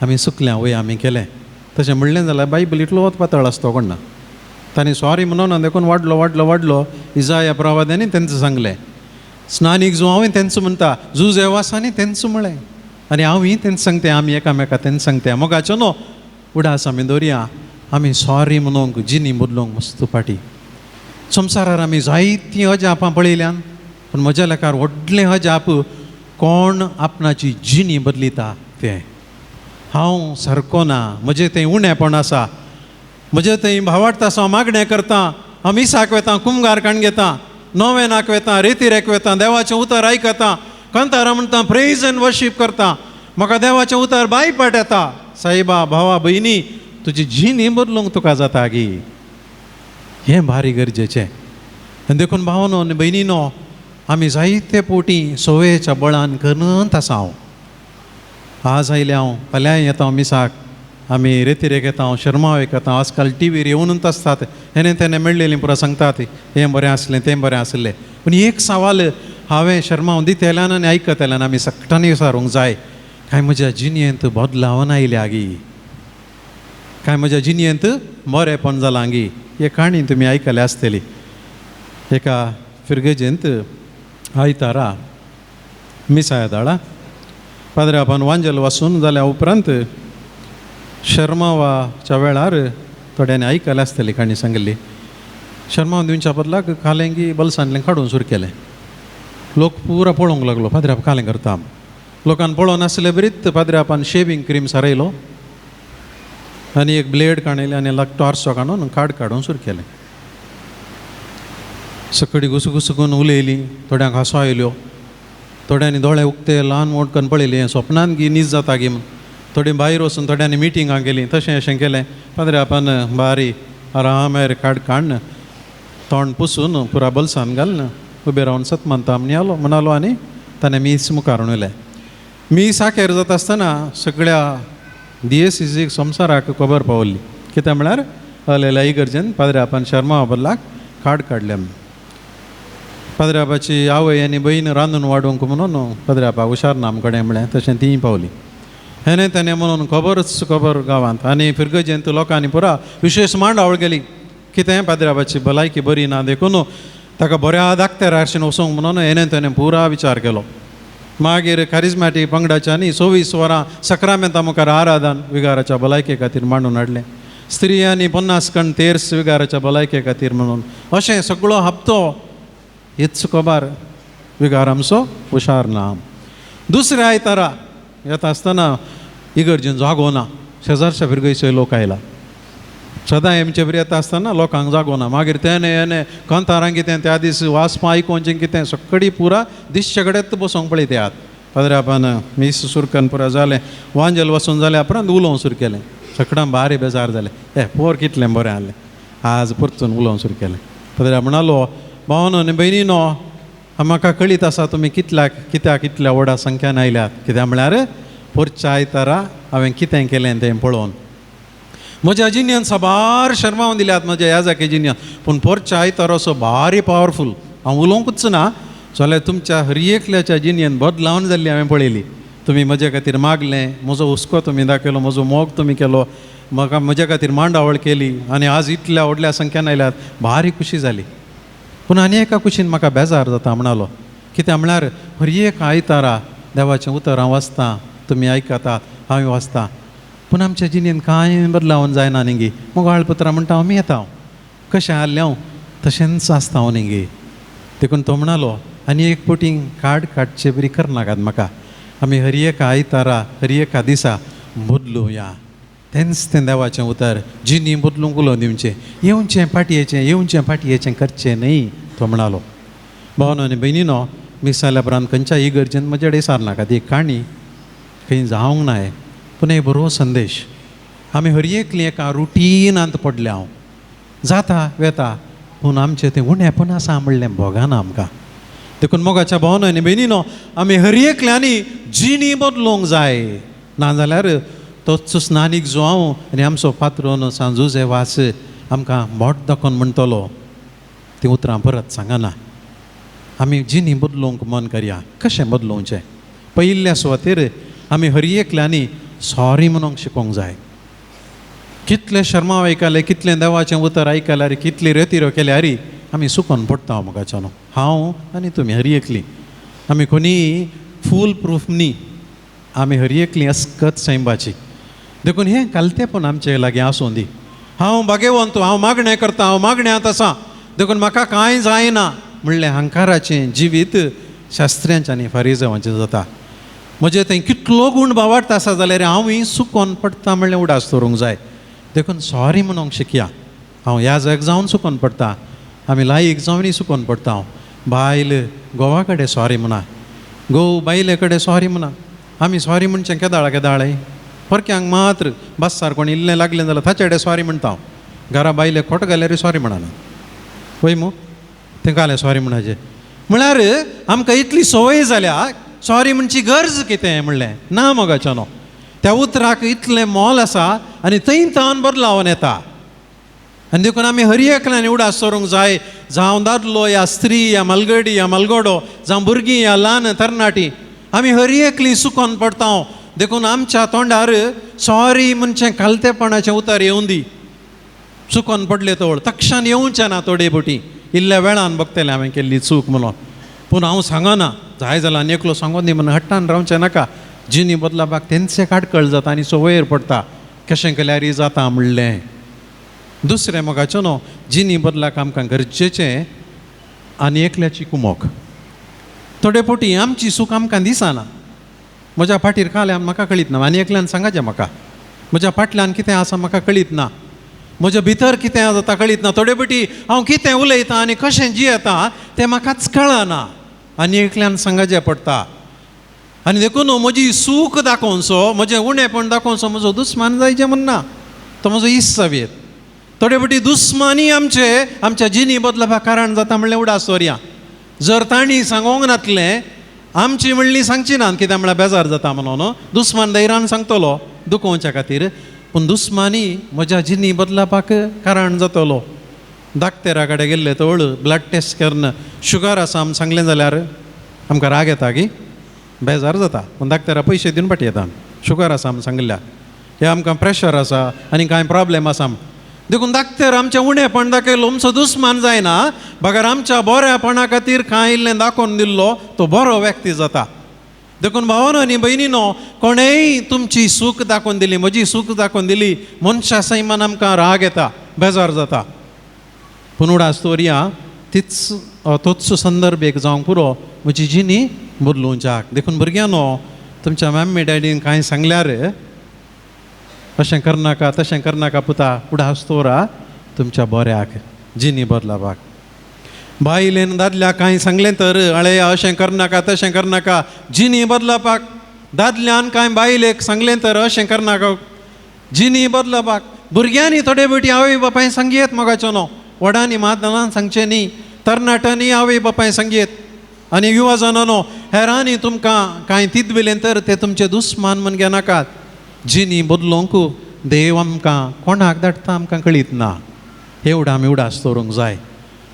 आमी चुकल्या वय आमी केलें तशें म्हणलें जाल्यार बायबल इतलो वत पातळ आसतो कोण ना तांणी सॉरी म्हणून देखून वाडलो इजाया प्रवाद्यांनी तेंचं सांगलें स्नानीक जो हांवें तेंच म्हणटा जू जेवासांनी तेंच म्हळें आनी हांवूय तेंच सांगतें आमी एकामेका तेंच सांगतें मोगाचो न्हू उडास आमी दवरया आमी सॉरी म्हणूंक जिनी बदलूंक मस्त पाटी संवसारार आमी जायतीं अजापां पळयल्यान पूण म्हज्या लेकार व्हडलें अजाप कोण आपणाची जिनी बदलिता तें हांव सारको ना म्हजें तें उणेंपण आसा म्हजें थंय भावार्थ आसा मागणें करता हांव मिसाक वेता कुमगार काण घेता नोवेनाक वेता रेतीरेक वेता देवाचें उतर आयकता कांतारा म्हणटा प्रेज एंड वर्शीप करता म्हाका देवाचें उतर बायपाट येता सायबा भावा भयणी तुजी जिनी बदलूंक तुका जाता गी हें भारी गरजेचें आनी देखून भावनो आनी भयणीनो आमी जायते पोटी सवयेच्या बळान करत आसा हांव आज आयले हांव फाल्यां येता मिसाक आमी रेतीरेक येता हांव शर्मावेक येता आजकाल टीव्हीर येवनूच आसतात हेणें तेणें मेळ्ळेलीं पुरो सांगतात हें बरें आसलें तें बरें आसलें पूण एक सवाल हांवें शर्मावन दित येयल्यान आनी आयकत येयल्यान आमी सक्टांनी विचारूंक जाय काय म्हज्या जिणयेंत बदलावन आयल्या गी काय म्हज्या जिणयेंत बरेंपण जालां गी हे काणी तुमी आयकले आसतली एका फिरगेजेंत आयतारा मिसा येताळा पाद्र्यापान वांजेल वचून जाल्या उपरांत शर्मावाच्या वेळार थोड्यांनी आयकले आसतली काणी सांगली शर्मावन दिवच्या बदलाक कालेंगी बलसांतलें काडून सुरू केलें लोक पुरा पळोवंक लागलो पाद्र्याप कालें करता लोकांन पळोवन आसले बरीत पाद्र्यापान शेविंग क्रीम सारयलो आनी एक ब्लेड काडयलें आनी टॉर्चो काडून काडून सुरू केलें सकडी घुसघुसकून उलयलीं थोड्यांक हांसो आयल्यो थोड्यांनी दोळे उक्ते ल्हान मोठकन पळयलें स्वप्नान गी न्हीद जाता गी म्हूण थोडीं भायर वचून थोड्यांनी मिटिंगां गेलीं तशें अशें केलें पाद्र्यापान बारी आरामेर काडन तोंड पुसून पुरा बलसान घालन उबे रावन सत म्हणटा म्हणालो आनी ताणें मीस मुखार उलयलें मीस आखेर जाता आसतना सगळ्या DSCC संवसाराक खबर पावल्ली कितें म्हळ्यार हलेल्या इगर्जेन पाद्र्यापान शर्मा बदलाक काडलें पाद्र्यापाची आवय आनी भयण रांदून वाडोवंक म्हणून पाद्र्यापाक हुशार नाम कडेन म्हळें तशें तीं पावली हेणें तेणें म्हणून खबर गांवांत आनी फिरगजेंत लोकांनी पुरा विशेश मांडावळ गेली कितें पाद्र्यापाची भलायकी बरी ना देखून ताका बऱ्या धाकट्या राशीन वचोंक म्हणून हेणें तेणें पुरा विचार केलो मागीर कारिझमॅटीक पंगडाच्यांनी 24 वरां सक्रामेंता मुखार आराधन विगाराच्या भलायके खातीर मांडून हाडलें स्त्रियांनी 50 कण तेर्स विगाराच्या भलायके खातीर म्हणून अशें सगळो हप्तो हीच खबर विगार आमचो हुशार ना. दुसऱ्या आयतारा येता आसतना इगर्जेन जागो ना, शेजारच्या भुरगयचे लोक आयला. सदां आमचे बरें येता आसतना लोकांक जागो ना. मागीर तेणे कांतारांक कितें त्या दीस वाचपां आयकोवचें कितें सकाळी पुरा दिसचे कडेच बसूंक पळयतात. पदरापान मीस सुरू करून पुरा जालें, वांजेल वचून जालें उपरांत उलोवंक सुरू केलें. सकाळां बारी बेजार जालें, पोर कितलें बरें आहलें, आज परतून उलोवंक सुरू केलें. पदरा म्हणलो, भावनो आनी भयणीनो, म्हाका कळीत आसा तुमी कित्याक इतल्या व्हडा संख्यान आयल्यात. कित्याक म्हळ्यार पोरच्या आयतारा हांवें कितें केलें तें पळोवन म्हज्या जिन्यान साबार शर्मावन दिल्यात, म्हज्या ह्या जाके जिन्यान. पूण पोरच्या आयतारो असो भारी पावरफूल हांव उलोवंकूच ना. जाल्यार तुमच्या हर एकल्याच्या जिन्यान बदलावन जाल्ली हांवें पळयली. तुमी म्हजे खातीर मागलें, म्हजो हुस्को तुमी दाखयलो, म्हजो मोग तुमी केलो, म्हाका म्हजे खातीर मांडावळ केली आनी आज इतल्या व्हडल्या संख्यान आयल्यात. भारी खुशी जाली. पूण आनी एका कुशीन म्हाका बेजार जाता म्हणालो. कित्याक म्हळ्यार हर एक आयतारा देवाचें उतर हांव वाचतां, तुमी आयकतात, हांव वाचतां, पूण आमच्या जिणेन कांय बदलावन जायना न्ही. मोगाळपत्रां म्हणटा आमी येता, कशें आसलें हांव तशेंच आसता हांव न्ही. देखून तो म्हणलो, आनी एक पोटी काडचे बरी करनाकात म्हाका. आमी हर एका आयतारा हर एका दिसा बदलुया. तेंच तें देवाचें उतर. जिनी बदलूंक उलोवन दिवचें, येवचें फाटयेचें करचें न्ही, तो म्हणलो. भावनो आनी भयणीनो, मिस जाल्या उपरांत खंयच्याय इगर्जेन म्हजे कडेन सारनाका. ती काणी खंय जावंक ना. पूण एक बरो संदेश. आमी हर एकली एका रुटीनांत पडले. हांव जाता वेता, पूण आमचें तें उणेंपण आसा म्हणलें भोगाना आमकां. देखून मोगाच्या भावनो आनी भयणीनो, आमी हर एकल्यांनी जिणी बदलूंक जाय. नाजाल्यार तोच स्नानीक जो हांव आनी आमचो पात्रोन सांजुजे वास आमकां बोट दाखोवन म्हणटलो, तीं उतरां परत सांगना. आमी जिणी बदलूंक मन करया. कशें बदलुचें? पयिल्ल्या सुवातेर आमी हर एकल्यांनी सॉरी म्हणूंक शिकोवंक जाय. कितले शर्माव आयकले, कितलें देवाचें उतर आयकल्यार, कितली रेतिरो केल्यार आमी सुकोन पडटा. मोगाच्यानो हांव आनी तुमी हर एकली. आमी कोणी फूल प्रूफ न्ही, आमी हर एकली अस्कत सैंबाची. देखून हें कालतेपण आमचे लागीं आसूं दी. हांव भाग्यवंत, हांव मागणें करतां, हांव मागण्यांत आसां, देखून म्हाका कांय जायना म्हणलें हंकाराचें जिवीत शास्त्र्यांचें आनी फारिझेवांचें जाता. म्हजे थंय कितलो गूण बावार्थ आसा जाल्यार हांवूय सुकोन पडटा म्हणलें उडास दवरूंक जाय. देखून सॉरी म्हणूंक शिकया. हांव ह्या जाग जावन सुकोन पडटा, आमी लायक जावनय सुकोन पडटा. हांव बायल घोवा कडेन सॉरी म्हणा, घोव बायले कडेन सॉरी म्हणा. आमी सॉरी म्हणचें केदाळे परक्यांक मात्र बस्सार कोण इल्लें लागलें जाल्यार ताचे कडेन सॉरी म्हणटा. हांव घरा बायले खोट घाल्यार सॉरी म्हणना. पळय मू तें घालें सॉरी म्हणचें म्हळ्यार आमकां इतली संवय जाल्या सॉरी म्हणची गरज कितें म्हणलें ना. मोगाच्यानो त्या उतराक इतलें मोल आसा आनी थंय तान बदलावन येता. आनी देखून आमी हर एकल्यान उडास दवरूंक जाय. जावं दादलो या स्त्री या मलगडी या मलगडो, जावं भुरगीं या ल्हान तरणाटी, आमी हर एकली सुकोन पडटा. देखून आमच्या तोंडार सॉरी म्हणचें कालतेपणाचें उतर येवं दी. चुकोन पडले तवळ तक्षान येवचें ना. थोडे बोटी इल्ल्या वेळान बगतलें हांवें केल्ली चूक म्हणून. पूण हांव सांगना, जाय जाल्यार एकलो सांगोन दी म्हणून हट्टान रावचें नाका. जिनी बदलापाक तेंचे काटकळ जाता आनी सवयर पडटा. कशें केल्यार जाता म्हणलें. दुसरें मोगाचें न्हू, जिनी बदलाक आमकां गरजेचें आनी एकल्याची कुमोक. थोडे पोटी आमची सूख आमकां दिसना. म्हज्या फाटीर खाल्यान म्हाका कळीत ना, आनी एकल्यान सांगाचें म्हाका. म्हज्या फाटल्यान कितें आसा म्हाका कळीत ना, म्हज्या भितर कितें जाता कळीत ना. थोडे फावटी हांव कितें उलयतां आनी कशें जियेतां तें म्हाकाच कळना, आनी एकल्यान सांगाचें पडटा. आनी देखून म्हजी सूख दाखोवचो, म्हजें उणेंपण दाखोवचो म्हजो दुस्मान जायचें म्हणना, तो म्हजो इश्ट. थोडे फावटी दुस्मानी आमच्या जिनी बदलपाक कारण जाता म्हणलें उडास दवरया. जर तांणी सांगोंक नातलें, आमची म्हणली सांगची ना, कित्याक म्हळ्यार बेजार जाता म्हणून. दुस्मान धैर्यान सांगतलो दुखोवच्या खातीर, पूण दुस्मानी म्हज्या जिनी बदलापाक कारण जातलो. दाक्तेरा कडेन गेल्ले तवळ ब्लड टेस्ट करून शुगर आसा आमी सांगलें जाल्यार आमकां राग येता की बेजार जाता. पूण दाक्तेरा पयशे दिवन पाटयता. शुगर आसा आमी सांगल्या, हे आमकां प्रेशर आसा आनी कांय प्रॉब्लेम आसा. देखून दाक्तेर आमचें उणेंपण दाखयलो आमचो दुस्मान जायना, बगर आमच्या बऱ्यापणा खातीर कांय इल्लें दाखोवन दिल्लो तो बरो व्यक्ती जाता. देखून भावानो आनी भयणीनो, कोणेय तुमची सूख दाखोवन दिली, म्हजी सूख दाखोवन दिली, मनशा सैमान आमकां राग येता, बेजार जाता. पूण उडास दवरया, तीच तोच संदर्भ एक जावंक पुरो म्हजी जिणी बदलूंच्याक देखून भुरग्यांनो तुमच्या मम्मी डॅडीन कांय सांगल्यार अशें करनाका तशें करनाका पुता फुडें आसतोरा तुमच्या बऱ्याक जिणी बदलापाक बायलेन दादल्याक कांय सांगलें तर आळे अशें करनाका तशें करनाका जिणी बदलापाक दादल्यान कांय बायलेक सांगलें तर अशें करनाका जिणी बदलापाक भुरग्यांनी थोडे फावटी आवय बापाय सांगयेत मोगाचो न्हू व्हडांनी मादानान सांगचें न्ही तरणाट्यांनी आवय बापाय सांगयेत आनी युवा जनानो हेरांनी तुमकां कांय तिदविलें तर ते तुमचे दुस्मान म्हण घेनाकात जिणी बदलोवंक देव आमकां कोणाक धाडटा आमकां कळीत ना एवढं आमी उडास दवरूंक जाय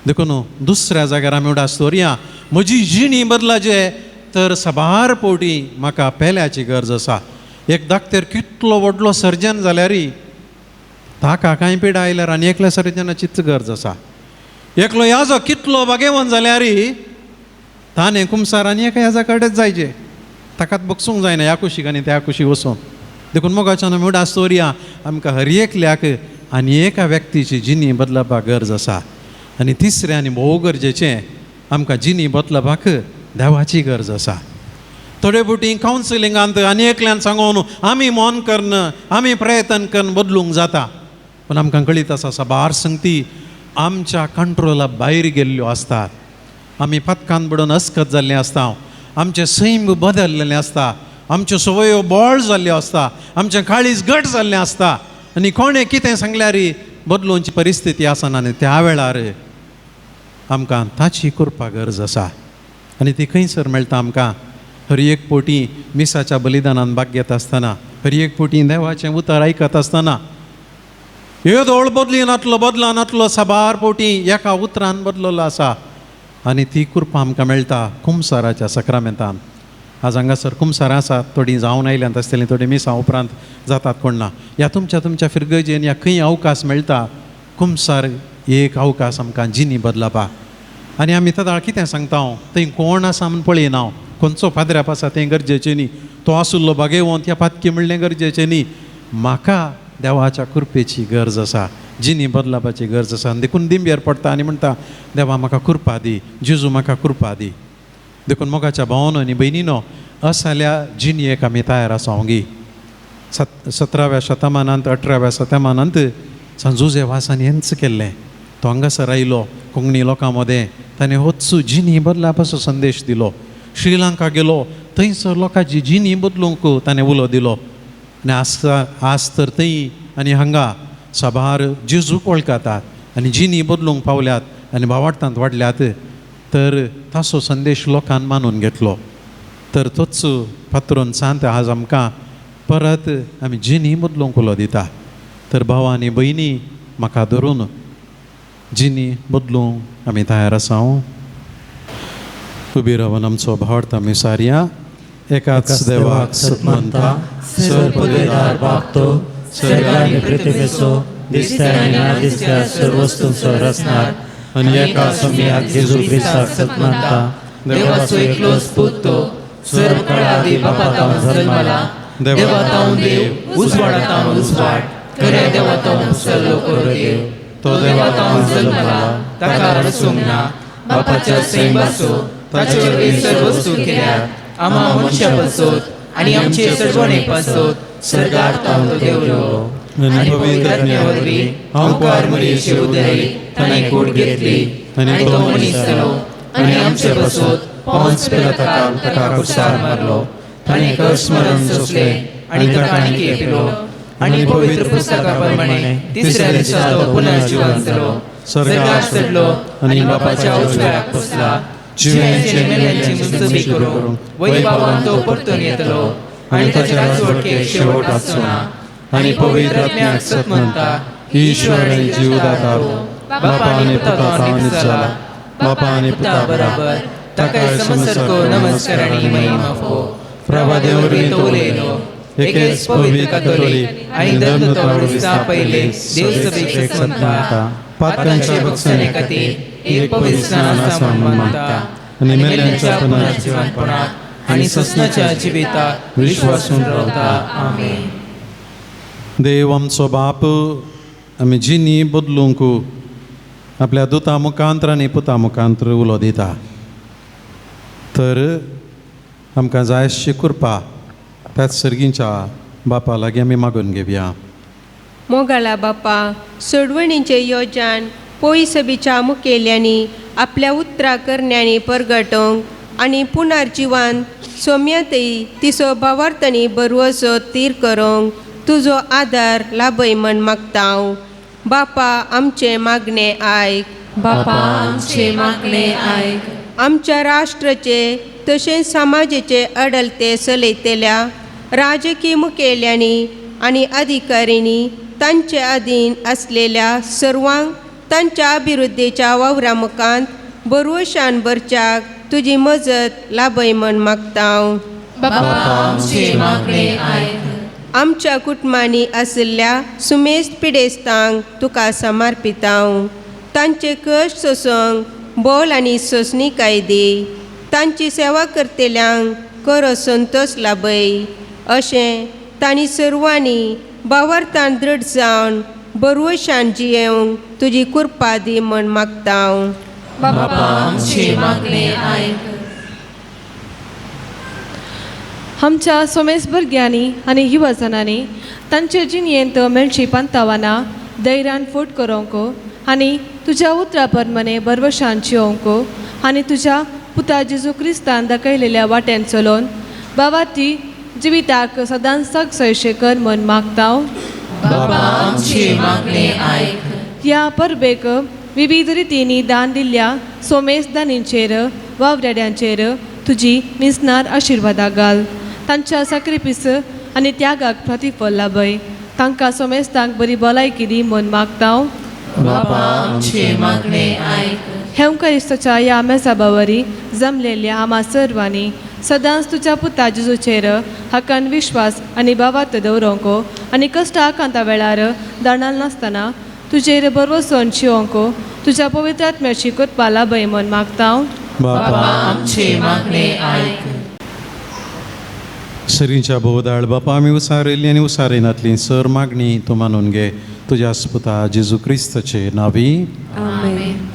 देखून दुसऱ्या जाग्यार आमी उडास दवरया म्हजी जिणी बदलाचे तर सबार पोवटी म्हाका पेल्याची गरज आसा एक धाकटेर कितलो व्हडलो सर्जन जाल्यारय ताका कांय पिडा आयल्यार आनी एकल्या सर्जनाचीच गरज आसा एकलो याजो कितलो बागेवन जाल्यारय ताणें कुमसार आनी एका याजा कडेच जायचे ताकाच बगसूंक जायना ह्या कुशीक आनी त्या कुशीक वचून देखून मोगाच्यान आमी उडास दवरया आमकां हर एकल्याक आनी एका व्यक्तीची जिणी बदलापाक गरज आसा आनी तिसरें आनी भोव गरजेचें आमकां जिणी बदलापाक देवाची गरज आसा थोडे फावटी कावन्सिलिंगांत आनी एकल्यान सांगून आमी मोन करन आमी प्रयत्न करून बदलूंक जाता पूण आमकां कळीत आसा साबार संगती आमच्या कंट्रोला भायर गेल्ल्यो आसतात आमी पथकान बुडोवन अस्कत जाल्लीं आसता आमचें सैम बदललेलें आसता आमच्यो संवयो बोळ जाल्ल्यो आसता आमचें काळीज घट जाल्लें आसता आनी कोणें कितें सांगल्यारय बदलूंची परिस्थिती आसना आनी त्या वेळार आमकां ताची करपा गरज आसा आनी ती खंयसर मेळटा आमकां हर एक पोटी मिसाच्या बलिदानान भाग घेत आसतना हर एक पोटी देवाचें उतर आयकत आसतना येदोळ बदली नातलो साबार पोटी एका उतरान बदललो आसा आनी ती कृपा आमकां मेळटा कुमसाराच्या सक्रामेंतान आज हांगासर कुमसार आसात थोडीं जावन आयल्यांत आसतलीं थोडीं मिसां उपरांत जातात कोण ना ह्या तुमच्या फिरगजेन ह्या खंय अवकाश मेळटा कुमसार एक अवकाश आमकां जिणी बदलापाक आनी आमी ताका कितें सांगता थंय कोण आसा म्हूण पळयना हांव खंयचो फादराप आसा तें गरजेचें न्ही तो आसुल्लो बागेवंत ह्या पातकी म्हणलें गरजेचें न्ही म्हाका देवाच्या कृपेची गरज आसा जिणी बदलापाची गरज आसा आनी देखून दिंब्यार पडटा आनी म्हणटा देवा म्हाका कृपा दी जेजू म्हाका कृपा दी देखून मोगाच्या भावानो आनी भयणीनो असाल्या जिणयेक आमी तयार आसोंगी 17व्या शतमानांत 18व्या शतमानांत सांजुजे वासान हेंच केल्लें तो हांगासर आयलो कोंकणी लोकां मदें ताणें होच जिणी बदलापाचो संदेश दिलो श्रीलंका गेलो थंयसर लोकांची जिणी बदलूंक ताणें उलो दिलो आनी आज तर थंय आनी हांगा साबार जेजूक वळखतात आनी जिणी बदलूंक पावल्यात आनी भावार्थांत वाडल्यात तर ताचो संदेश लोकांन मानून घेतलो तर तोच पात्रोन सांत आज आमकां परत आमी जिणी बदलूंक उलो दिता तर भाव आनी भयणी म्हाका धरून जिणी बदलूंक आमी तयार आसा उबी रावन आमचो भावार्थ आमी सारया एकाच देवाक सतमंता सर्वपदेदार बागतो स्वर्गानी पृथ्वीचो दिसत्या आनी नादिसत्या सर्व वस्तूंचो रचणार आनी एका सम्याक जेजू क्रिस्ताक सतमंता देवाचो एकलोच पुतो सर्व काळादी बापातावन जल्माला देवातावन देव उजवाडातावन उजवाड खऱ्या देवातावन सल्लो करो देव तो देवातावन जल्माला ताका रचूंक ना बापाच्या सैमाचो ताचे वरवीं सर्व वस्तू केल्यात आमा मनशां पासत आनी आमचे सडवणे पासत सर्गार तावन तो देवलो आनी पवित्र आत्म्या वरवीं ओंकार मरीचे उदय ताणें कूड घेतली आनी तो मनीस जालो आनी आमचे पासत पोंच पिलाताक ताका कुसार मारलो ताणें कर्स्मरण सोंसलें आनी ताणें पिलो आनी पवित्र पुस्तका प्रमाणे तिसऱ्या दिसा तो पुनर्जीवन जालो सर्गार चडलो आनी बापाच्या उजव्याक बसला जिव्यांचे मेल्यांची मुस्तुती करूंक वैभवान तो परतून येतलो आनी ताच्या राजवटीक शेवट आसचो ना आनी पवित्र आत्म्याक सतमंता ईश्वर आनी जीवदाता बापा आनी पुता तावनीच जाला बापा आनी पुता बराबर ताकाय समसर्गो नमस्कार आनी महिमा फो प्रभा देवरी तो उलयलो एकेच पवित्र कॅथोलीक आनी धर्मत्वावळ स्थापयले देव सभेक सतमंता पातकांच्या बक्षणे खातीर एक पवित्र स्नान आसा म्हूण मानता आनी मेल्यांच्या पुनर्जीवनपणात आनी ससनाच्या जिविताक विश्वासून रावता आमेन देव आमचो बाप आमी जिणी बदलूंक आपल्या दुता मुखांतर आनी पुता मुखांतर उलो दिता. तर आमकां जाय अशी कृपा त्याच सर्गींच्या बापा लागीं आमी मागून घेवया. मोगाळा बापा, सोडवणीचें योजन पयस बिच्या मुखेल्यांनी आपल्या उतरां करण्यांनी परगटोवंक आनी पुनर्जिवान सौम्यतेई तिचो भावार्थनी बरवसो तीर करूंक तुजो आदार लाभय म्हण मागता. बापा, आमचे मागणे आयक. बापा, आमचे मागणे आयक. आमच्या राष्ट्राचे तशेंच समाजाचे अडलते चलयतल्या राजकीय मुखेल्यांनी आनी अधिकाऱ्यांनी तांचे अधीन असलेल्या सर्वांक तांच्या अभिवृद्धीच्या वावरा मुखांत बरवशान भरच्याक तुजी मजत लाभय म्हण मागता. बापा, आमचे मागणे आयक. आमच्या कुटुंबांनी आशिल्ल्या सुमेस्त पिडेस्तांक तुका समर्पिता. तांचे कश्ट सोसूंक बोल आनी सोंसणी कायदे, तांची सेवा करतेल्यांक खरो संतोश लाभय. अशें तांणी सर्वांनी भावार्थान दृढ जावन बरवशान जियेवंक तुजी कृपा दी म्हण मागता. बापा, आमचे मागणे आयक. आमच्या सोमेस भुरग्यांनी आनी युवजनांनी तांचे जिणयेंत मेळची पंतावाना धैर्यान फूट करूंक आनी तुज्या उतरा प्रमाणे बरवशान जियोंक आनी तुज्या पुता जेजू क्रिस्तान दाखयलेल्या वाटेन चलोवन बाबाती जिविताक सदांच सगसयशे कर म्हण मागता. बापा, आमचे मागणे आयक. ह्या परबेक विविध रितींनी दान दिल्ल्या सोमेस दानींचेर वावड्याड्यांचेर तुजी मिसनार आशिर्वादा घाल. तांच्या साक्रिफीस आनी त्यागाक प्रतिफल लाभय. तांकां सोमेस्तांक बरी भलायकी दी म्हण मागता. बापा, आमचे मागणे आयक. हेंकारिस्ताच्या ह्या मेसाबावरी जमलेल्या आम्हा सर्वांनी सदांच तुज्या पुता जेजूचेर हाकान विश्वास आनी भावार्थ दवरूंक आनी कश्ट आकांता वेळार दाणाल नासतना तुजेर बरवसोन जियोंक तुज्या पवित्र आत्म्याची कृपा लाभय म्हण मागता. बापा, आमचे मागणे आयक. सरींच्या भोवदाळ बापा, आमी उसारिल्ली आनी उसारिनातली सर मागणी तूं मानून घे तुज्या पुता जेजू क्रिस्ताचे नावी. आमेन.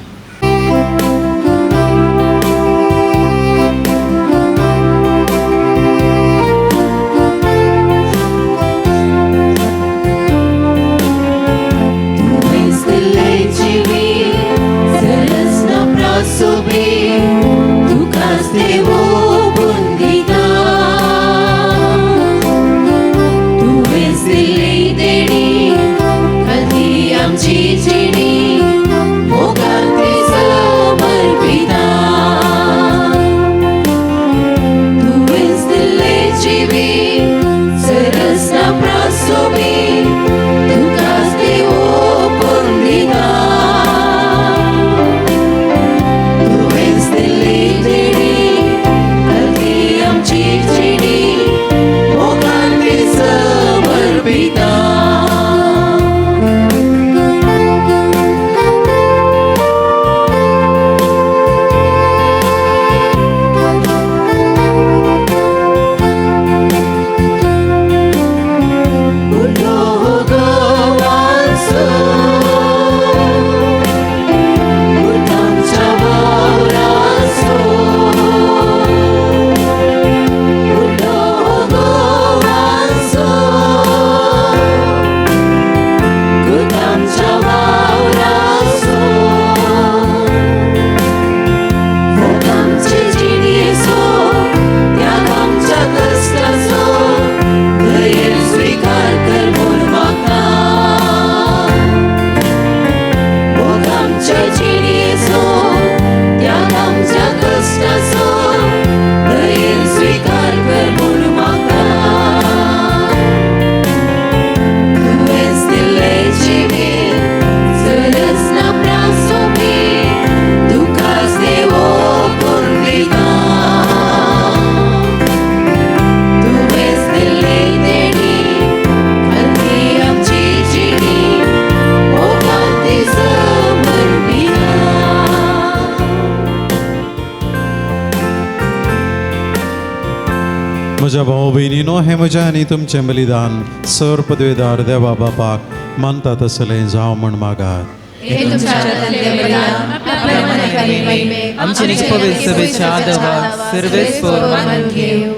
म्हज्या भाव भयणीनो, हें म्हजें आनी तुमचें बलिदान सर पदवेदार देवा बापाक मानता तसलें जावं म्हण मागात. हे तुमच्या हातांतले बलिदान आपल्या मनाखाली महिमे आमचे निष्पवित्र सभेच्या आदरात सर्वेस्वर मानून घेऊ.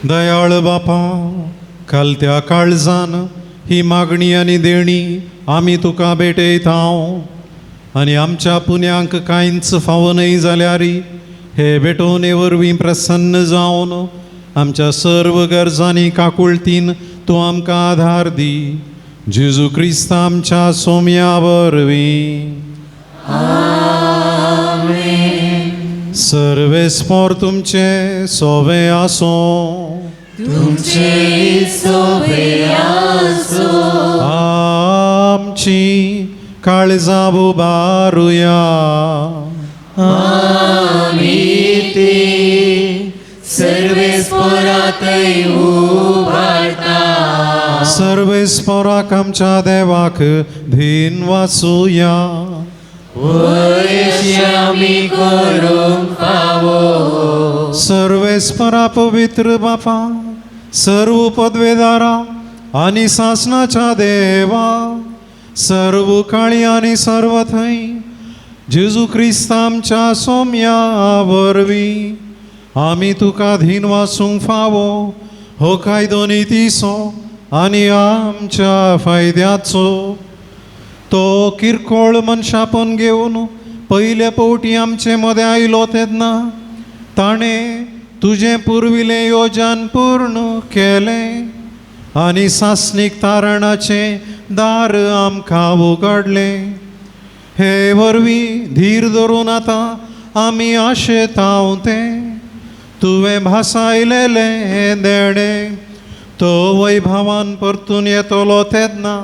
दयाळ बापा, खालत्या काळजान ही मागणी आनी देणी आमी तुका भेटयतांव आनी आमच्या पुण्यांक कांयच फावो न्हय जाल्यारी हे भेटोवणे वरवीं प्रसन्न जावन आमच्या सर्व गरजांनी काकुळतीन तूं आमकां आधार दी. जेजू क्रिस्त आमच्या सोम्या वरवीं. सर्वेस्पोर तुमचे सोवे आसूं. आमची काळजां उबारुया. सर्वेस्पोराक आमच्या देवाक धीन वाचुया. सर्वेस्परा पवित्र बापा, सर्व पदवेदारा आनी सासनाच्या देवा, सर्व काळी आनी सर्व थंय जेजू क्रिस्त आमच्या सोम्या वरवीं आमी तुका धीन वाचूंक फावो हो कायदो नितीसो आनी आमच्या फायद्याचो. तो किरकोळ मनशापण घेवन पयले पावटी आमचे मदें आयलो तेन्ना ताणें तुजें पुर्विलें येवजन पूर्ण केलें आनी सासणीक तारणाचें दार आमकां उगडलें. हे वरवीं धीर धरून आतां आमी आशेतांव तें तुवें भासायलेलें देणें तो वैभवान परतून येतलो तेन्ना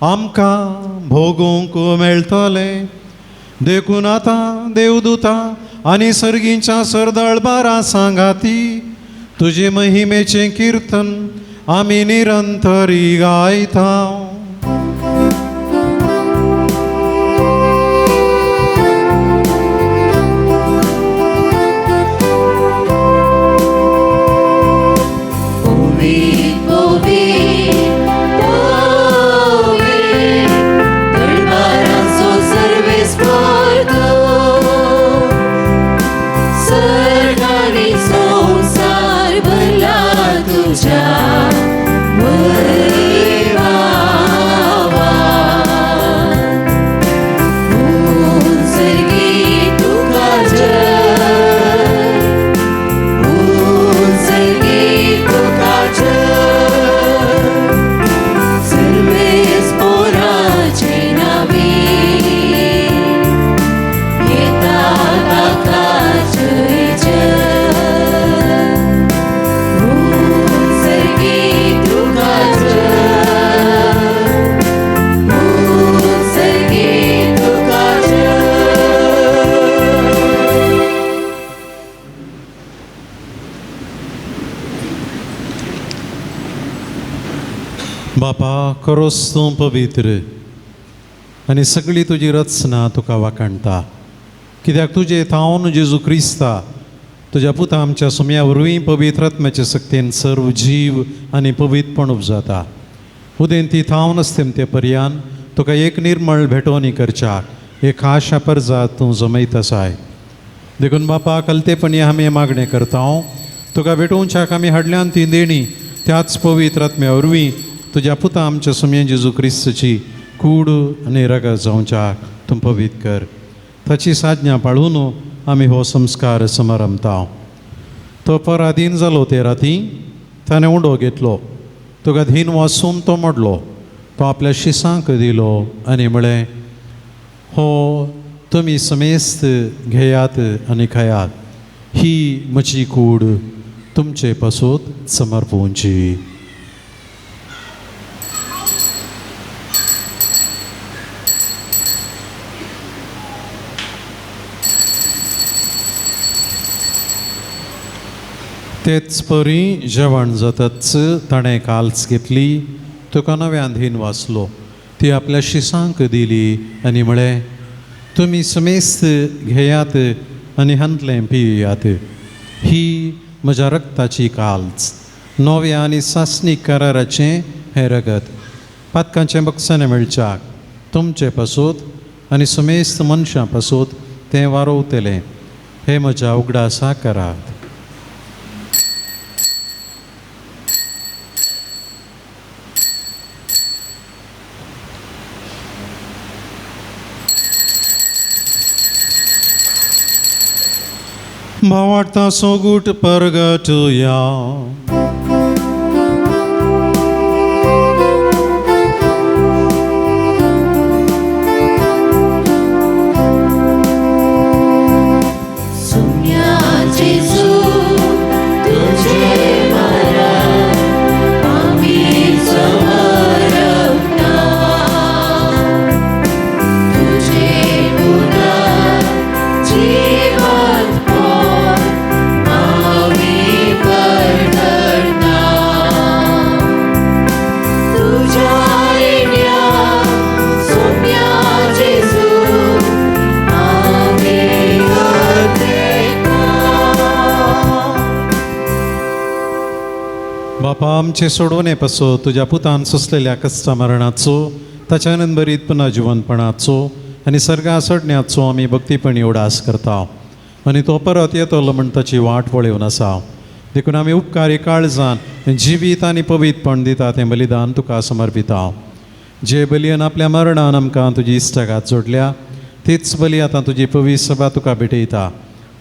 आमकां भोगूंक मेळटलें. देखून आतां देवदूतां आनी सर्गींच्या सरदळबारां सांगाती तुजे महिमेचें किर्तन आमी निरंतरी गायतांव. बापा, खरोच तूं पवित्र आनी सगळी तुजी रचना तुका वाखाणटा. कित्याक तुजे थावन जेजू क्रिस्ता तुज्या पुता आमच्या सुम्या वरवीं पवित्र आत्म्याचे सक्तीन सर्व जीव आनी पवित्रपण उपजाता. उदेंती थावन आसता ते पर्यान तुका एक निर्मळ भेटोवणी करच्याक एक आशा परजात तूं जमयत आसाय. देखून बापा, कलतेपणी आमी मागणें करता तुका भेटोवच्याक आमी हाडल्यान ती देणी त्याच पवित्र आत्म्या वरवीं तुज्या पुता आमच्या सुम्या जेजू क्रिस्ताची कूड आनी रगत जावच्याक तूं पवित्र कर. ताची साज्ञा पाळून आमी हो संस्कार समरमता. तो पराधीन जालो ते राती ताणें उंडो घेतलो. तुका धीन वाचून तो मोडलो. तो आपल्या शिसांक दिलो आनी म्हळें, हो तुमी समेस्त घेयात आनी खायात. ही म्हजी कूड तुमचे पासून समर्पूंची. तेच परी जेवण जाताच ताणें काल्स घेतली. तुका नव्यान धीन वाचलो. ती आपल्या शिसांक दिली आनी म्हळें, तुमी समेस्त घेयात आनी हंतलें पियात. ही म्हज्या रक्ताची काल्स, नव्या आनी सासणीक कराराचें हें रगत. पातकांचें बक्षांनी मेळच्याक तुमचे पासून आनी समेस्त मनशां पासून तें वारोवतलें. हे म्हज्या उगडासा करात. भावार्था सोगूट परगटुया. बापा, आमचे सोडवणे पासो तुज्या पुतान सोंसलेल्या कश्टा मरणाचो, ताच्या आनंदभरीत पुन्हा जिवनपणाचो आनी सर्गा सोडण्याचो आमी भक्तीपणी उडास करता. आनी तो परत येतलो म्हण ताची वाट पळोवन आसा. देखून आमी उपकारी काळजान जिवीत आनी पवित्रपण दिता तें बलिदान तुका समर्पिता. जे बलयन आपल्या मरणान आमकां तुजी इश्टागात जोडल्या, तीच बली आतां तुजी पवित्र सभा तुका भेटयता.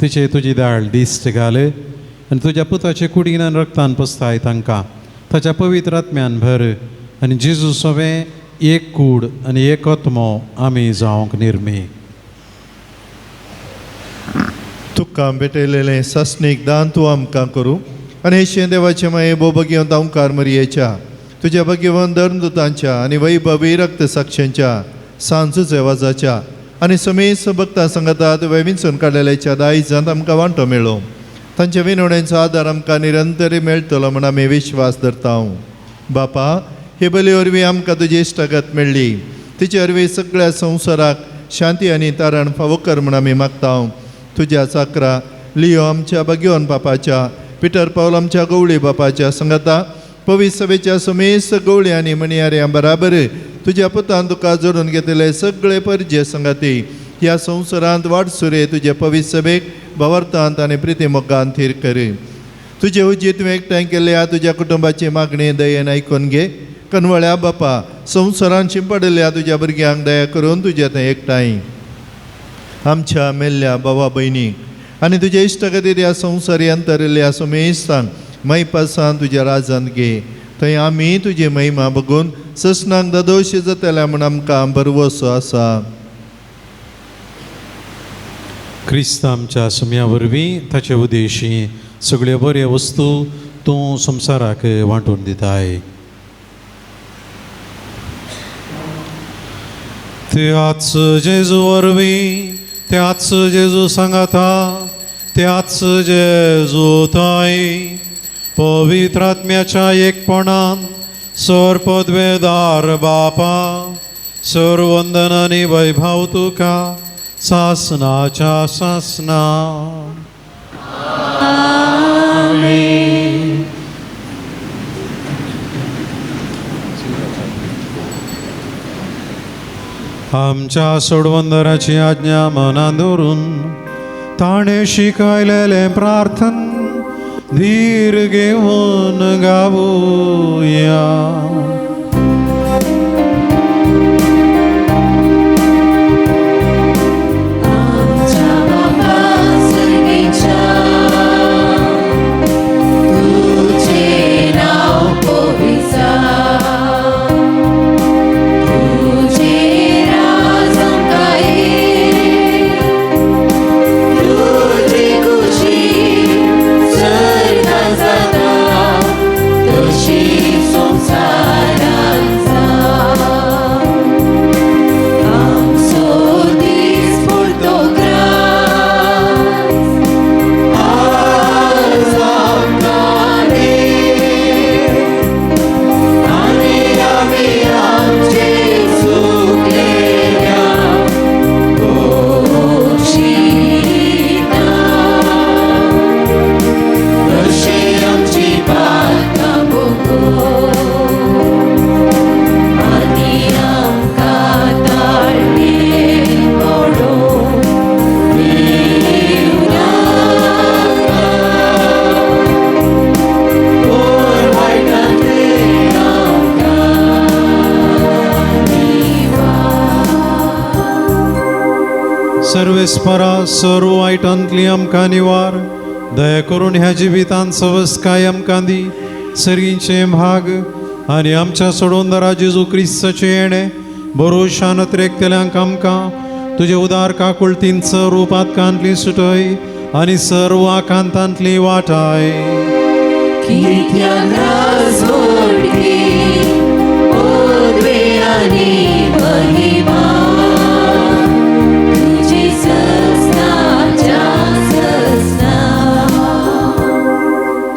तिचे तुजी दाळ दिश्ट घाल आनी तुज्या पुताचे कुडीन आनी रक्तान पसताय तांकां ताच्या पवित्र आत्म्यान भर. आनी जेजू सवें एक कूड आनी एक आत्मो आमी जावंक निर्मी. तुका भेटयलेलें सस्नीक दान तूं आमकां करूं आनी हेशें देवाचे माये भोवभगिवंत ओंकार मरयेच्या, तुज्या भगिवंत धर्मदुतांच्या आनी वैभवी रक्त साक्षांच्या सांजूच येवाजाच्या आनी समेस्त भक्तां संगतात वेविंचून काडलेल्याच्या दायजांत आमकां वांटो मेळ्ळो. तांच्या विनवण्यांचो आदार आमकां निरंतर मेळटलो म्हण आमी विश्वास धरता. बापा, हे बली वरवीं आमकां तुजी इश्टागत मेळ्ळी. तिचे वरवीं सगळ्या संवसाराक शांती आनी तारण फावो कर म्हण आमी मागता. तुज्या चाकरा लियो आमच्या भगिवन बापाच्या, पिटर पावल आमच्या गवळी बापाच्या संगता, पवित्र सभेच्या समेस्त गवळी आनी मणियाऱ्यां बराबर तुज्या पुतान तुका जोडून घेतले सगळे परजे संगती ह्या संवसारांत वाडसुरे तुजे पवित्र सभेक भावार्थांत आनी प्रिती मोगान थीर कर. तुजे उजी तुवें एकठांय केल्ल्या तुज्या कुटुंबाची मागणी दयेन आयकून घे. कनवळ्या बापा, संवसारांत शिंपडलेल्या तुज्या भुरग्यांक दया करून तुजें तें एकठांय आमच्या मेल्ल्या भावा भयणीक आनी तुजे इश्टगतीर ह्या संवसारी अंतरिल्ल्या समेस्तांक मैपासान तुज्या राजांत घे. थंय आमी तुजी महिमा बघून ससनांक ददोश जातल्या म्हण आमकां बरवसो आसा. क्रिस्त आमच्या सुम्या वरवीं ताचे उदेशी सगळ्यो बऱ्यो वस्तू तूं संवसाराक वांटून दिताय. त्याच जेजू वरवीं, त्याच जेजू सांगाता, त्याच जेजू थंय पवित्र आत्म्याच्या एकपणान सर पदवेदार बापा, सर वंदन आनी वैभव तुका सासनाच्या सासना. आमच्या सोडवंदराची आज्ञा मनां दवरून ताणें शिकयलेलें प्रार्थन धीर घेवन गावुया. संसार वेस्परा सर्व वायटांतली आमकां निवार दया करून ह्या जिवितांत सवस काय आमकां दी सरींचे भाग आनी आमच्या सोडून जेजू क्रिस्ताचे येणे भरोशान त्रेकतेल्यांक आमकां तुजे उदार काकुळतींच रुपात कांतली सुटय आनी सर्व आकांतांतली वाटाय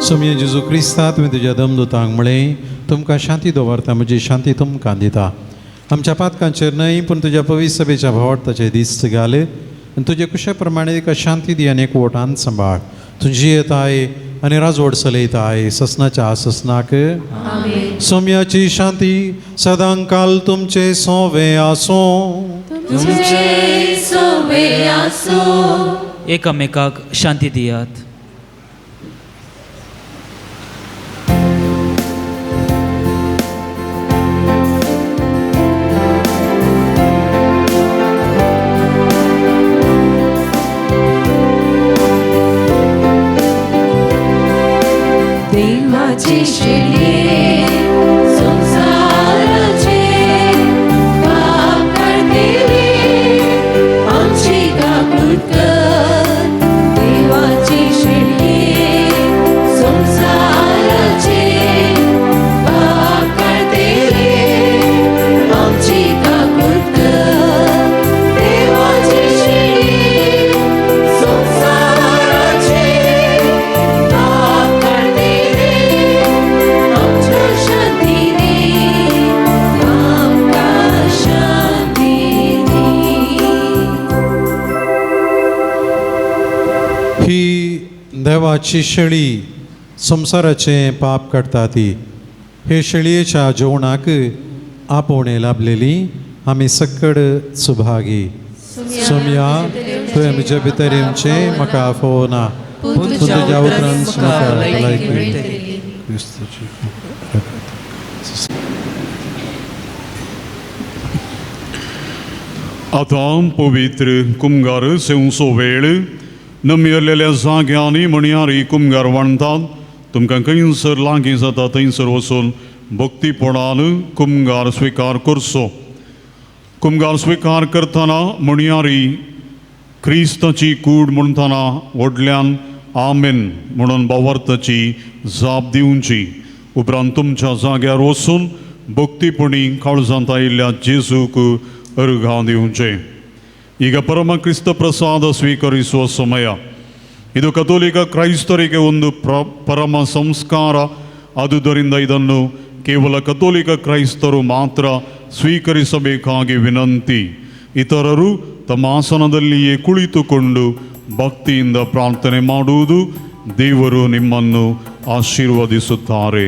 सोम्य जेजू क्रिस्ता तुवें तुज्या दमदुतांक म्हळें तुमकां शांती दवरता म्हजी शांती तुमकां दिता आमच्या पातकांचेर न्हय पूण तुज्या पवित्र सभेच्या भावार्थाचे दिस्त घाल आनी तुजे कुशे प्रमाणे तिका शांती दी आनी एकवटान सांबाळ तुजी येताय आनी राजवड चलयताय ससनाच्या आससनाक सोम्याची शांती सदां काल तुमचे सोवे आसूं एकामेकाक शांती दियात. देवाची शेळये संसाराचे पाप करतेले आमची काकूट कर. देवाची शेळये संसाराचे पाप करतेले आमची काकूट कर. देवाची शेळये संसाराचे पाप करतेले आमच्या शांतीने आमकां शांती दी. ही देवाची शेळी संसाराचे पाप काडटा ती हे शेळयेच्या जेवणाक आपोवणे लाभलेली आमी सकड सुभागी. सोम्या तुवें म्हज्या भितर येवचे म्हाका आफोवना पूण तुज्या उपरांत म्हाका भलायकी मेळटली. क्रिस्ताची आतां पवित्र कुमगार सेवचो वेळ नमियरलेल्या जाग्यांनी म्हणयारी कुमगार वाणटात तुमकां खंयसर लागीं जाता थंयसर वचून भक्तीपणान कुमगार स्विकार करचो. कुमगार स्विकार करतना म्हणयारी क्रिस्ताची कूड म्हणटना व्हडल्यान आमेन म्हणून भावार्थाची जाप दिवची. उपरांत तुमच्या जाग्यार वचून भक्तीपणी काळजांत आयिल्ल्या जेजूक अर्घां दिवचें. ಈಗ ಪರಮ ಕ್ರಿಸ್ತ ಪ್ರಸಾದ ಸ್ವೀಕರಿಸುವ ಸಮಯ. ಇದು ಕಥೋಲಿಕ ಕ್ರೈಸ್ತರಿಗೆ ಒಂದು ಪರಮ ಸಂಸ್ಕಾರ. ಆದುದರಿಂದ ಇದನ್ನು ಕೇವಲ ಕಥೋಲಿಕ ಕ್ರೈಸ್ತರು ಮಾತ್ರ ಸ್ವೀಕರಿಸಬೇಕಾಗಿ ವಿನಂತಿ. ಇತರರು ತಮ್ಮ ಆಸನದಲ್ಲಿಯೇ ಕುಳಿತುಕೊಂಡು ಭಕ್ತಿಯಿಂದ ಪ್ರಾರ್ಥನೆ ಮಾಡುವುದು. ದೇವರು ನಿಮ್ಮನ್ನು ಆಶೀರ್ವದಿಸುತ್ತಾರೆ.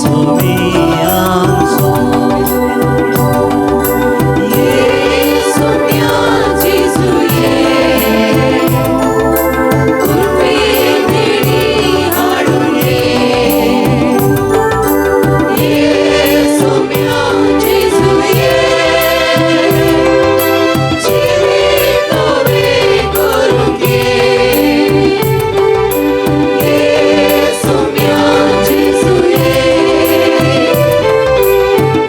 सोमी आमचो ये सोम्या जेजू ये कृपे देणी हाडून ये सोम्या जेजू ये जिवीत नवे करून घे ये सोम्या जेजू ये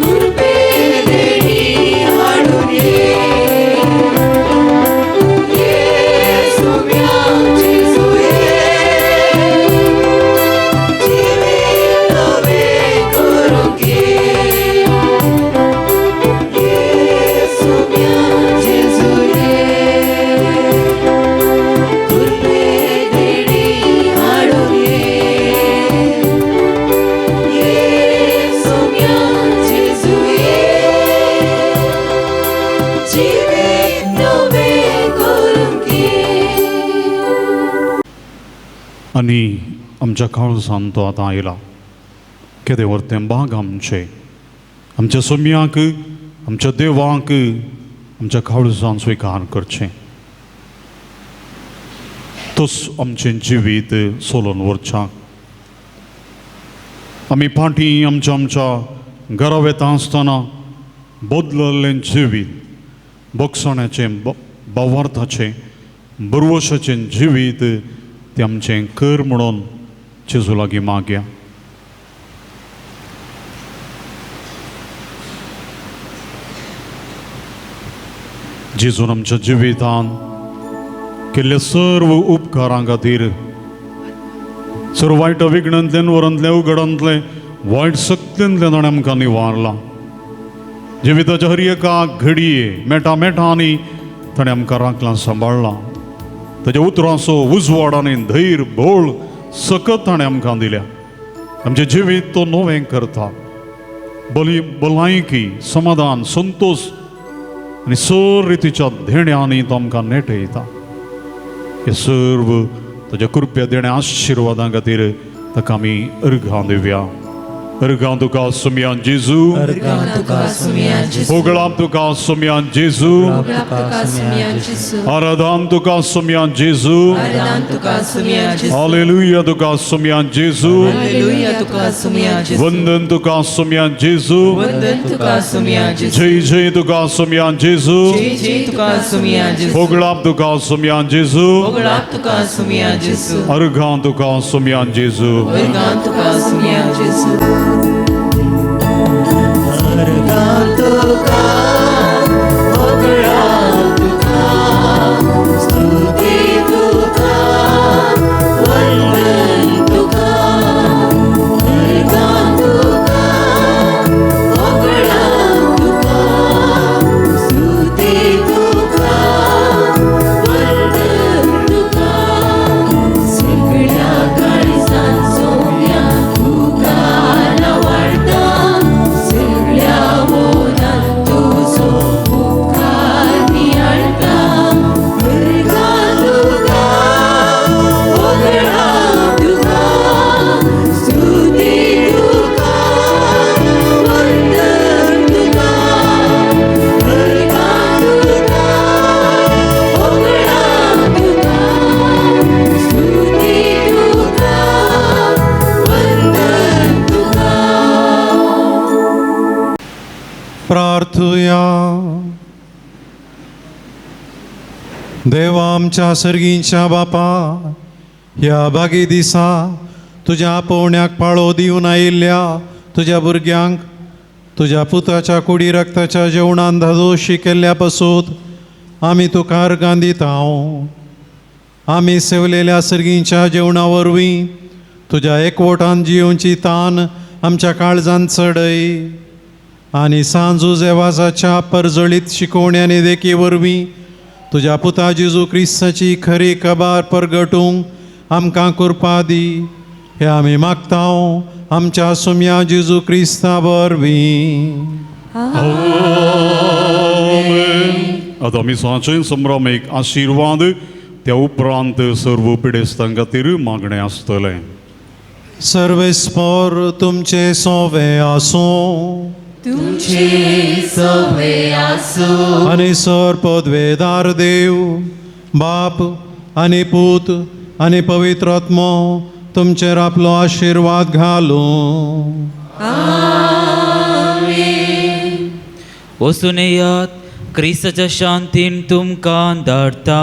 कृपे देणी हाडून ये सोम्या जेजू ये जिवीत नवे करून घे ये सोम्या जेजू ये कृपे देणी हाडून ये सोम्या जेजू ये जिवीत नवे करून घे आनी आमच्या काळजान तो आतां आयला केदें व्हरतें बाग आमच्या सोम्याक आमच्या देवाक आमच्या काळजान स्विकार करचें तोच आमचें जिवीत सोलून व्हरच्याक आमी फाटीं आमच्या घरा वेता आसतना बदलल्लें जिवीत बोगसण्याचें भावार्थाचें बरवशाचें जिवीत तें आमचें कर म्हणून जेजू लागीं मागया. जेजून आमच्या जिवितांत केल्ल्या सर्व उपकारां खातीर सर्व वायट विघ्नांतल्यान वरांतल्या उगडांतले वायट सक्तींतल्यान ताणें आमकां निवारला. जिविताच्या हर एका घडये मेटांनी ताणें आमकां राखलां सांबाळला. ताच्या उतरांचो उजवाड आनी धैर्य बोळ सकत ताणें आमकां दिल्या. आमचें जिवीत तो नवें करता. भलायकी समाधान संतोष आनी सर रितीच्या धेण्यांनी तो आमकां नेटयता. हे सर्व ताच्या कृपया देण्या आशिर्वादां खातीर ताका आमी अर्घां दिवया. अर्घां तुका सोम्यान जेजू, होगळां तुका सोम्यान जेजू, आराधन तुका सोम्यान जेजू, हालेलुया तुका सोम्यान जेजू, वंदन तुका सोम्यान जेजू, जय जय तुका सोम्यान जेजू, होगळां तुका सोम्यान जेजू, अर्घां तुका सोम्यान जेजू. प्रार्थुया. देवा आमच्या सर्गींच्या बापा, ह्या बागी दिसा तुज्या पोवण्याक पाळो दिवन आयिल्ल्या तुज्या भुरग्यांक तुज्या पुताच्या कुडी रक्ताच्या जेवणान धादोशी केल्ल्या पासून आमी तुका अर्घां दितां. आमी सेवलेल्या सर्गींच्या जेवणा वरवीं तुज्या एकवटान जियोवची तान आमच्या काळजांत चडय आनी सांजू जेवासाच्या परजळीत शिकोवण्यांनी देखी वरवीं तुज्या पुता जेजू क्रिस्ताची खरी खबर परगटूंक आमकां कृपा दी. हे आमी मागतां आमच्या सोम्या जेजू क्रिस्ता वरवीं. आतां मिसाचें संभ्रमीक आशिर्वाद त्या उपरांत सर्व पिडेस्तां खातीर मागणें आसतलें. सर्वेस्पोर तुमचे सोवे आसूं तुमचे सवे आसूं आनी सर्पद्वेदार देव बाप आनी पूत आनी पवित्र आत्मो तुमचेर आपलो आशिर्वाद घालूं. वचून येयात, क्रिस्ताच्या शांतीन तुमकां धाडटा.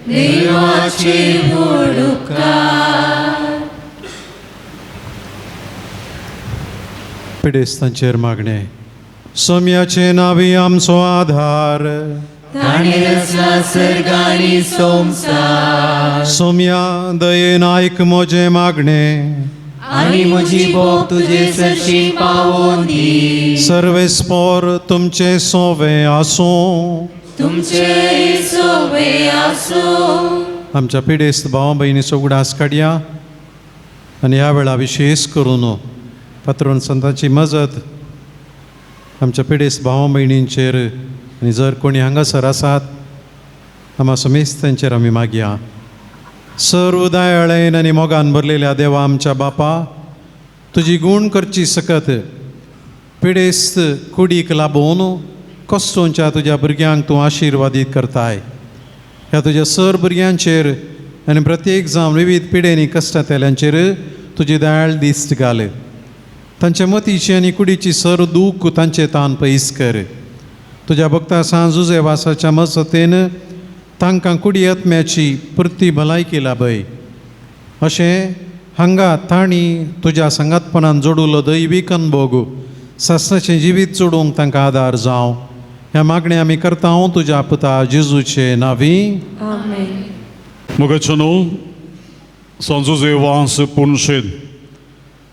देवाचे व्हड उपकार. पिडेस्तांचेर मागणे. सोम्याचे नावी आमचो आधार. ताणे रचला सर्ग आनी संवसार. सोम्या दयेन आयक म्हजे मागणे. आनी म्हजी बोग तुजे सरशीन पावोवन दी. सर्वेस्पोर तुमचे सोवे आसूं तुमचे सवे आसूं. आमच्या पिडेस्त भाव भयणीचो उगडास काडया आनी ह्या वेळा विशेष करून पात्रोन संतांची मजत आमच्या पिडेस्त भाव भयणींचेर आनी जर कोणी हांगासर आसात आमा समेस्तांचेर आमी मागया. सर्व दयाळेन आनी मोगान भरलेल्या देवा आमच्या बापा, तुजी गूण करची सकत पिडेस्त कुडीक लाबोवन कश्टोंच्या तुज्या भुरग्यांक तूं आशिर्वादीत करताय. ह्या तुज्या सर भुरग्यांचेर आनी प्रत्येक जावन विविध पिडेनी कश्टांतल्यांचेर तुजी दयाळ दिश्ट घाल. तांच्या मतीची आनी कुडीची सर दूख तांचे तान पयस कर. तुज्या भक्ता सांजुजे वासाच्या मसतेन तांकां कुडी आत्म्याची पुर्ती भलायकी लाभय. अशें हांगा तांणी तुज्या संगातपणान जोडुलो दैवीक अनुभव सासणाचें जिवीत जोडूंक तांकां आदार जावं. ह्या मागणी आमी करता तुज्या पुता जेजूचे नांवी. मोगाचनो सांजुजे वास पुणशेद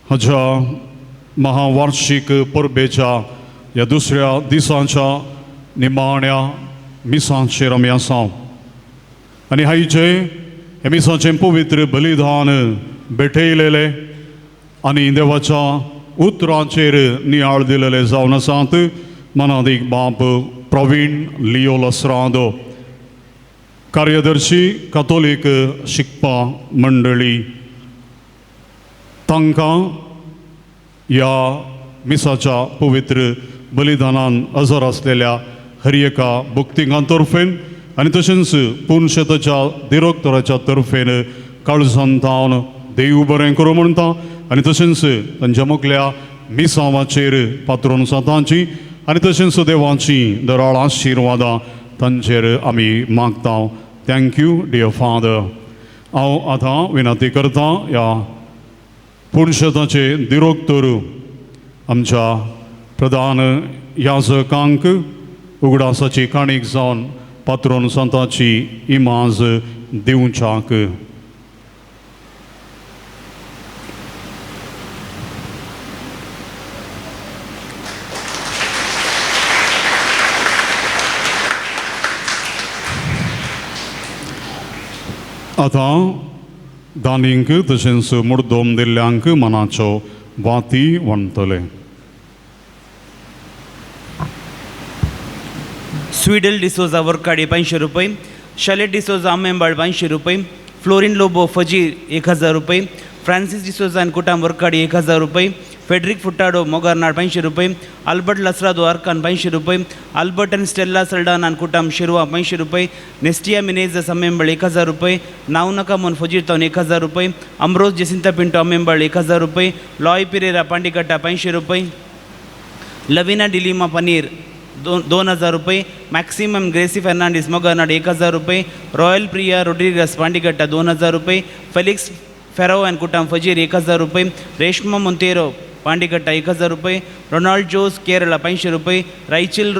हाच्या महावार्षिक परबेच्या ह्या दुसऱ्या दिसाच्या निमाण्या मिसांचेर आमी आसा आनी हायचे हे मिसाचें पवित्र बलिदान भेटयलेले आनी देवाच्या उतरांचेर नियाळ दिलेले जावन आसात. मनादीक बाप प्रवीण लिओ लसरादो, कार्यदर्शी कातोलीक शिकपा मंडळी, तांकां ह्या मिसाच्या पवित्र बलिदानान हजर आसलेल्या हर एका भक्तिकां तर्फेन आनी तशेंच पुणशेताच्या दिरोक्तराच्या तर्फेन काळजांतावन देव बरें करूं म्हणटा आनी तशेंच तांच्या मुखल्या मिसांवाचेर पात्रोन संतांची आनी तशेंच देवाची दराळ आशिर्वादां तांचेर आमी मागता. Thank you dear father. हांव आतां विनंती करता ह्या पुणशेताचे दिरोक्तर आमच्या प्रधान याजकांक उगडासाची काणीक जावन पात्रोन संतांची इमाज दिवच्याक. आतां दानींक तशेंच मुर्दोम दिल्ल्यांक मनाच्यो वाती वणतले. स्वीडल डिसोजा वर्काडे 500 रुपये, शालेट डिसोजा आंबेंबाळ 500 रुपये, फ्लोरिन लोबो फजीर 1000 रुपये, फ्रांसिस डिसोजा आणि कुटाम वर्काडे 1000 रुपये, फेडरिक फुटाडो मोगारनाड 500 रुपये, आल्बर्ट लसरादो आर्कान 500 रुपये, आल्बर्ट आणि स्टेल्ला सल्डान आणि कुटाम शिरवा 500 रुपये, नेस्टिया मिनेज आंबेंबाळ 1000 रुपये, नावनका मोन फजीर टाउन 1000 रुपये, अमरोज जेसिंता पिंटो आंबेंबाळ 1000 रुपये, लॉय पिरेरा पांडिकट्टा 500 रुपये, लविना डिलिमा पनीर 2000 रुपये, मॅक्सिमम ग्रेसी फर्नांडिस मोगानाड 1000 रुपये, रॉयल प्रिया रोड्रिगस पांडिकट्टा 2000 रुपये, फेलिक्स फेरो अँड कुटाम फजीर 1000 रुपये, रेश्मा मोंतेरो पांडिकट्टा 1000 रुपये, रोनाल्ड जोस केरला 500 रुपये, रायचिल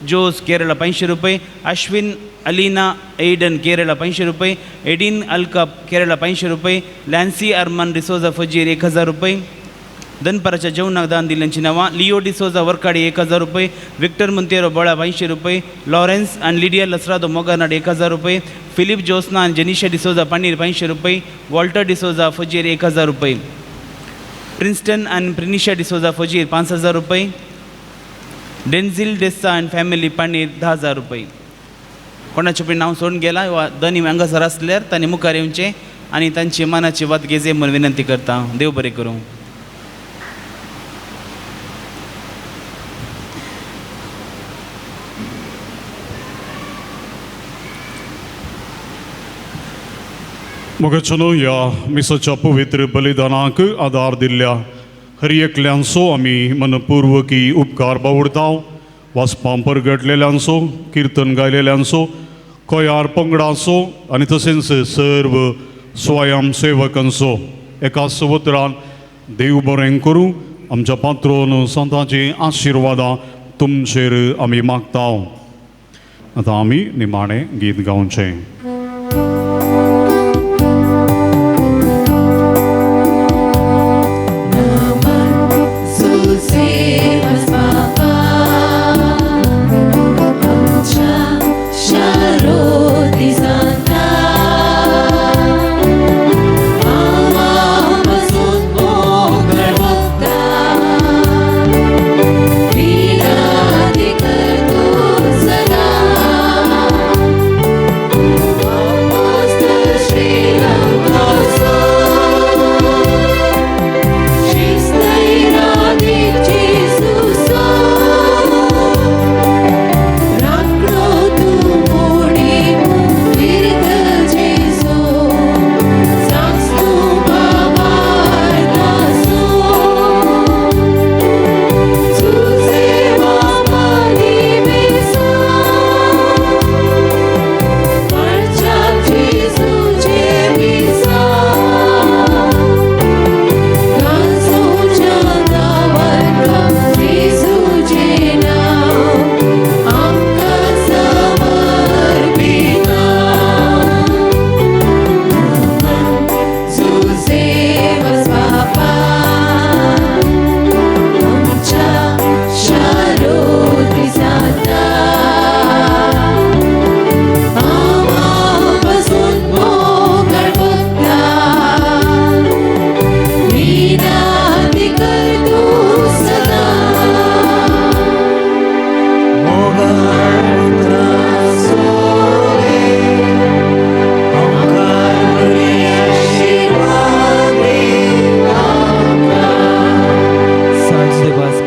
जोस केरला 500 रुपये, अश्विन अलीना एडन केरला 500 रुपये, एडिन अल्कप केरला 500 रुपये, लॅन्सी अरमान डिसोजा फजीर 1000 रुपये, दनपराच्या जेवणाक दान दिल्यांची नावां लिओ डिसोजा वर्काडे 1000 रुपये, विक्टर मोंतेरो बोळा 500 रुपये, लॉरेन्स आणि लिडिया लसरादो मोगानाड 1000 रुपये, फिलिप जोस्ना आणि जेनिशा डिसोजा पानीर 500 रुपये, वॉल्टर डिसोजा फजीर 1000 रुपये, प्रिन्स्टन आणि प्रिनिशा डिसोजा फजीर 5000 रुपये, डेन्झिल डेस्सा आणि फॅमिली पानीर 10000 रुपये. कोणाचे पण नाव सोडून गेला वा दोन्ही हांगासर आसल्यार तांणी मुखार येवचें. आणि तांची मनाची वाद घेजे म्हणून विनंती करता. देव बरें करूं. मोगाचनो ह्या मिसाच्या पवित्र बलिदानाक आदार दिल्ल्या हर एकल्यांचो आमी मनपूर्वकी उपकार बावडटाव. वाचपां परगटलेल्यांचो, किर्तन गायलेल्यांचो, कोयार पंगडाचो आनी तशेंच सर्व स्वयं सेवकांचो एका सवत्रान देव बरें करूं. आमच्या पात्रोन संतांची आशिर्वादां तुमचेर आमी मागताव. आतां आमी निमाणें गीत गावचें.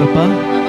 Papa.